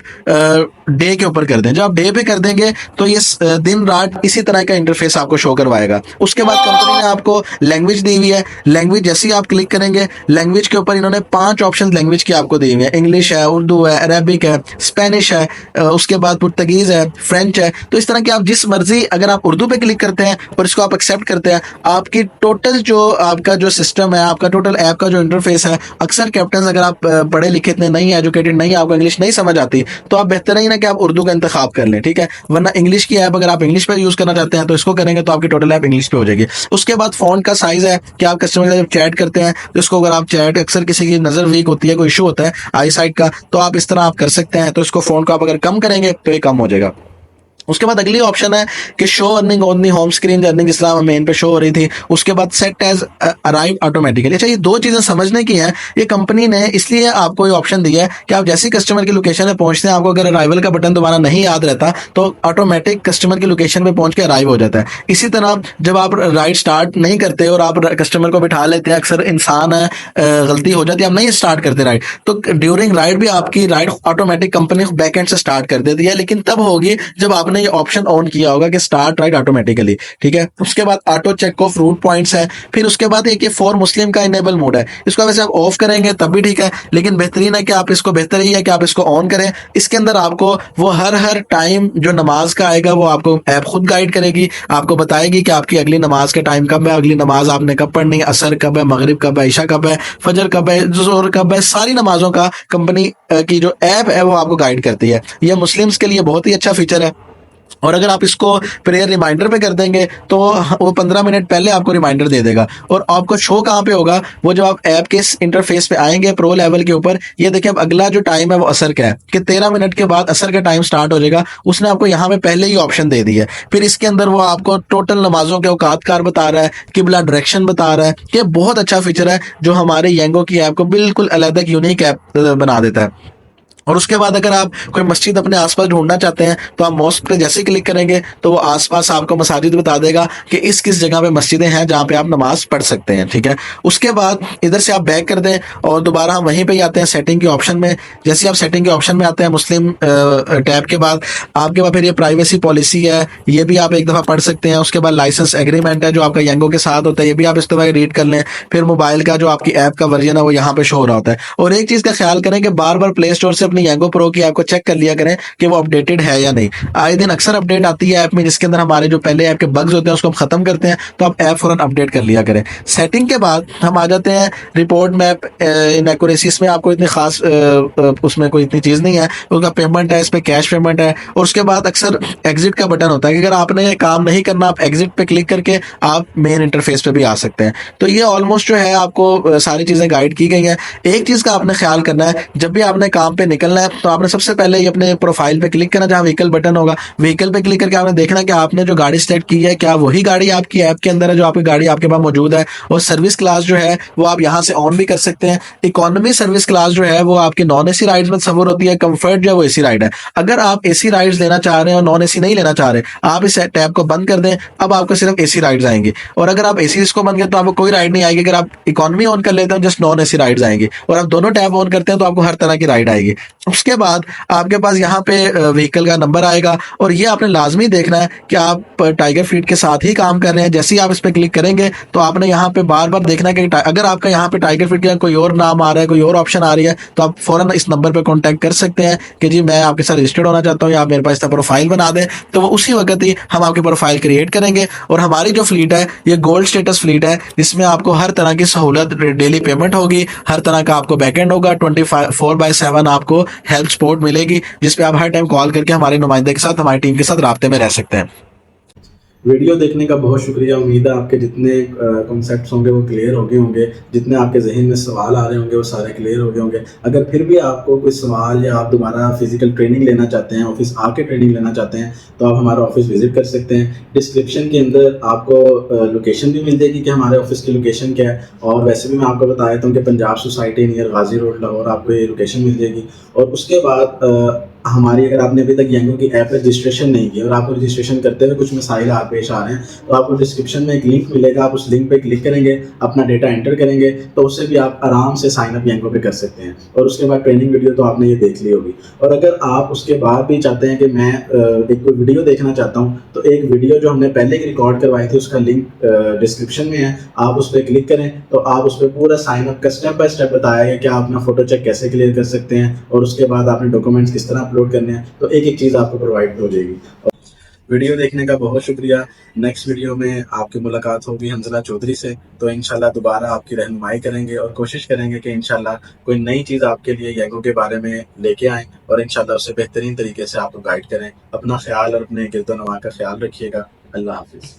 डे के ऊपर कर दें। जब आप डे पे कर देंगे तो ये दिन रात इसी तरह का इंटरफेस आपको शो करवाएगा। उसके बाद कंपनी ने आपको लैंग्वेज दी हुई है। लैंग्वेज जैसे ही आप क्लिक करेंगे, लैंग्वेज के ऊपर इन्होंने 5 ऑप्शन लैंग्वेज की आपको दी हुई है। इंग्लिश है, उर्दू है, अरेबिक है, स्पेनिश है, उसके बाद पुर्तगीज है, फ्रेंच है। तो इस तरह की आप जिस मर्जी, अगर आप उर्दू पे क्लिक करते हैं और इसको आप एक्सेप्ट करते हैं, आपकी टोटल जो आपका जो सिस्टम है, आपका टोटल ऐप का जो इंटरफेस है, अक्सर कैप्टन अगर आप पढ़े लिखे इतने नहीं, एजुकेटेड नहीं, आपको इंग्लिश नहीं समझ आती, तो आप बेहतर ही ना कि आप उर्दू का इंतखाब कर लें, ठीक है। वरना इंग्लिश की ऐप अगर आप इंग्लिश पर यूज करना चाहते हैं तो इसको करेंगे तो आपकी टोटल ऐप इंग्लिश पे हो जाएगी। उसके बाद फॉन्ट का साइज है कि आप कस्टमर के साथ चैट करते हैं तो इसको, अगर आप चैट, अक्सर किसी की नजर वीक होती है, कोई इशू होता है आई साइट का, तो आप इस तरह आप कर सकते हैं। तो इसको फॉन्ट को आप अगर कम करेंगे तो ये कम हो जाएगा। उसके बाद अगली ऑप्शन है कि show earning on the home screen, earning जिस तरह मेन पे शो हो रही थी। उसके बाद सेट एज अराइव ऑटोमेटिकली। अच्छा, ये 2 चीजें समझने की हैं। ये कंपनी ने इसलिए आपको ये ऑप्शन दिया है कि आप जैसे कस्टमर की लोकेशन पे पहुंचते हैं, आपको अगर अराइवल का बटन दोबारा नहीं याद रहता तो ऑटोमेटिक कस्टमर की लोकेशन पे पहुंच के अराइव हो जाता है। इसी तरह जब आप राइड स्टार्ट नहीं करते और आप कस्टमर को बिठा लेते हैं, अक्सर इंसान है, गलती हो जाती है, आप नहीं स्टार्ट करते राइड, तो ड्यूरिंग राइड भी आपकी राइड ऑटोमेटिक कंपनी बैकएंड से स्टार्ट कर देती है, लेकिन तब होगी जब आपने ये ऑप्शन ऑन किया होगा कि स्टार्ट राइड ऑटोमेटिकली, ठीक है। उसके बाद auto check of route points है। फिर उसके बाद एक फॉर मुस्लिम का इनेबल मोड है। इसको वैसे आप ऑफ करेंगे तब भी ठीक है, लेकिन बेहतरीन है कि आप इसको, बेहतर ही है कि आप इसको ऑन करें। इसके अंदर आपको वो हर टाइम जो नमाज का आएगा वो आपको ऐप खुद गाइड करेगी, आपको बताएगी कि आपकी अगली नमाज का टाइम कब है, अगली नमाज आपने कब पढ़नी है, असर कब है, मगरिब कब है, ईशा कब है, फजर कब है, जोहर कब है, सारी नमाजों का कंपनी की जो ऐप है वो आपको गाइड करती है। यह मुस्लिम्स के लिए बहुत ही अच्छा फीचर है। और अगर आप इसको प्रेयर रिमाइंडर पे कर देंगे तो वो 15 मिनट पहले आपको रिमाइंडर दे देगा। और आपको शो कहाँ पे होगा, वो जब आप ऐप के इस इंटरफेस पे आएंगे प्रो लेवल के ऊपर, ये देखिए अब अगला जो टाइम है वो असर का है कि 13 मिनट के बाद असर का टाइम स्टार्ट हो जाएगा। उसने आपको यहाँ पे पहले ही ऑप्शन दे दी है। फिर इसके अंदर वो आपको टोटल नमाजों के औकात कार बता रहा है, किबला डायरेक्शन बता रहा है। ये बहुत अच्छा फीचर है जो हमारे येंगो की ऐप को बिल्कुल अलग यूनिक ऐप बना देता है। और उसके बाद अगर आप कोई मस्जिद अपने आसपास ढूंढना चाहते हैं तो आप मॉस्क पे जैसे ही क्लिक करेंगे तो वो आसपास आपको मसाजिद बता देगा कि इस किस जगह पे मस्जिदें हैं जहाँ पे आप नमाज पढ़ सकते हैं। ठीक है, उसके बाद इधर से आप बैक कर दें और दोबारा हम वहीं पे ही आते हैं सेटिंग के ऑप्शन में। जैसे ही आप सेटिंग के ऑप्शन में आते हैं मुस्लिम टैब के बाद आपके पास फिर ये प्राइवेसी पॉलिसी है, ये भी आप एक दफ़ा पढ़ सकते हैं। उसके बाद लाइसेंस एग्रीमेंट है जो आपका यंगो के साथ होता है, ये भी आप इस दफ़ा रीड कर लें। फिर मोबाइल का जो आपकी ऐप का वर्जन है वो यहाँ पे शो हो रहा होता है। और एक चीज़ का ख्याल करें कि बार बार प्ले स्टोर से अपनी यंगो प्रो की ऐप को चेक कर लिया करें कि वो अपडेटेड है या नहीं। आए दिन अक्सर अपडेट आती है ऐप में जिसके अंदर हमारे जो पहले ऐप के बग्स होते हैं उसको हम खत्म करते हैं, तो आप ऐप फौरन अपडेट कर लिया करें। सेटिंग के बाद हम आ जाते हैं रिपोर्ट मैप इनएक्यूरेसी। इसमें आपको इतनी खास उसमें कोई इतनी चीज़ नहीं है, उसका पेमेंट है, इस पर कैश पेमेंट है। और उसके बाद अक्सर एग्जिट का बटन होता है कि अगर आपने काम नहीं करना आप एग्जिट पे क्लिक करके आप मेन इंटरफेस पे भी आ सकते हैं। तो ये ऑलमोस्ट जो है आपको सारी चीज़ें गाइड की गई हैं। एक चीज़ का आपने ख्याल करना है, जब भी आपने काम पे निकलना है तो आपने सबसे पहले ये अपने प्रोफाइल पे क्लिक करना, जहाँ व्हीकल बटन होगा व्हीकल पे क्लिक करके आपने देखना कि आपने जो गाड़ी सेलेक्ट की है क्या वही गाड़ी आपकी ऐप के अंदर है जो आपकी गाड़ी आपके पास मौजूद है। और सर्विस क्लास जो है वो आप यहाँ से ऑन भी कर सकते हैं। इकोनॉमी सर्विस क्लास जो है वो आपकी नॉन एसी राइड्स में तस्वुर होती है, कंफर्ट जो है वो एसी राइड है। अगर आप एसी राइड्स लेना चाह रहे हैं और नॉन एसी नहीं लेना चाह रहे, आप इस टैब को बंद कर दें, अब आपको सिर्फ एसी राइड्स आएंगी। और अगर आप एसी इसको बंद करें तो आपको कोई राइड नहीं आएगी। अगर आप इकोनॉमी ऑन कर लेते हैं जस्ट नॉन एसी राइड्स आएंगी, और आप दोनों टैब ऑन करते हैं तो आपको हर तरह की राइड आएगी। उसके बाद आपके पास यहाँ पे व्हीकल का नंबर आएगा, और ये आपने लाजमी देखना है कि आप टाइगर फीड के साथ ही काम कर रहे हैं। जैसे ही आप इस पर क्लिक करेंगे तो आपने यहाँ पे बार बार देखना है कि अगर आपका यहाँ पे टाइगर फीड का कोई और नाम आ रहा है, कोई और ऑप्शन आ रही है, तो आप फौरन इस नंबर पे कांटेक्ट कर सकते हैं कि जी मैं आपके साथ रजिस्टर्ड होना चाहता हूँ या आप मेरे पास प्रोफाइल बना दें। तो वो उसी वक्त ही हम आपकी प्रोफाइल क्रिएट करेंगे। और हमारी जो फ्लीट है ये गोल्ड स्टेटस फ्लीट है, जिसमें आपको हर तरह की सहूलत, डेली पेमेंट होगी, हर तरह का आपको बैकएंड होगा, 24/7 आपको हेल्प सपोर्ट मिलेगी, जिसपे आप हर टाइम कॉल करके हमारे नुमाइंदे के साथ, हमारी टीम के साथ राब्ते में रह सकते हैं। वीडियो देखने का बहुत शुक्रिया। उम्मीद है आपके जितने कॉन्सेप्ट्स होंगे वो क्लियर हो गए होंगे, जितने आपके जहन में सवाल आ रहे होंगे वो सारे क्लियर हो गए होंगे। अगर फिर भी आपको कोई सवाल या आप दोबारा फिजिकल ट्रेनिंग लेना चाहते हैं, ऑफिस आके ट्रेनिंग लेना चाहते हैं, तो आप हमारा ऑफिस विजिट कर सकते हैं। डिस्क्रिप्शन के अंदर आपको लोकेशन भी मिल जाएगी कि हमारे ऑफिस की लोकेशन क्या है। और वैसे भी मैं आपको बता देता हूँ कि पंजाब सोसाइटी नियर गाजी रोड लाहौर, आपको ये लोकेशन मिल जाएगी। और उसके बाद हमारी, अगर आपने अभी तक यंगो की ऐप रजिस्ट्रेशन नहीं किया और आपको रजिस्ट्रेशन करते हुए कुछ मसाइल पेश आ रहे हैं, तो आपको डिस्क्रिप्शन में एक लिंक मिलेगा, आप उस लिंक पे क्लिक करेंगे, अपना डेटा एंटर करेंगे, तो उससे भी आप आराम से साइन अप यंगो पे कर सकते हैं। और उसके बाद ट्रेनिंग वीडियो तो आपने ये देख ली होगी। और अगर आप उसके बाद भी चाहते हैं कि मैं एक कोई वीडियो देखना चाहता हूँ, तो एक वीडियो जो हमने पहले ही रिकॉर्ड करवाई थी उसका लिंक डिस्क्रिप्शन में है, आप उस पर क्लिक करें तो आप उस पर पूरा साइन अप का स्टेप बाय स्टेप बताया है कि आप अपना फोटो चेक कैसे क्लियर कर सकते हैं, और उसके बाद आपने डॉक्यूमेंट्स किस तरह अपलोड करने हैं। तो एक एक चीज़ आपको प्रोवाइड हो जाएगी। वीडियो देखने का बहुत शुक्रिया। नेक्स्ट वीडियो में आपकी मुलाकात होगी हंजला चौधरी से, तो इंशाल्लाह दोबारा आपकी रहनुमाई करेंगे और कोशिश करेंगे कि इंशाल्लाह कोई नई चीज़ आपके लिए यंगो के बारे में लेके आएँ और इंशाल्लाह उससे बेहतरीन तरीके से आपको गाइड करें। अपना ख्याल और अपने गिरदोनवा का ख्याल रखिएगा। अल्लाह हाफिज़।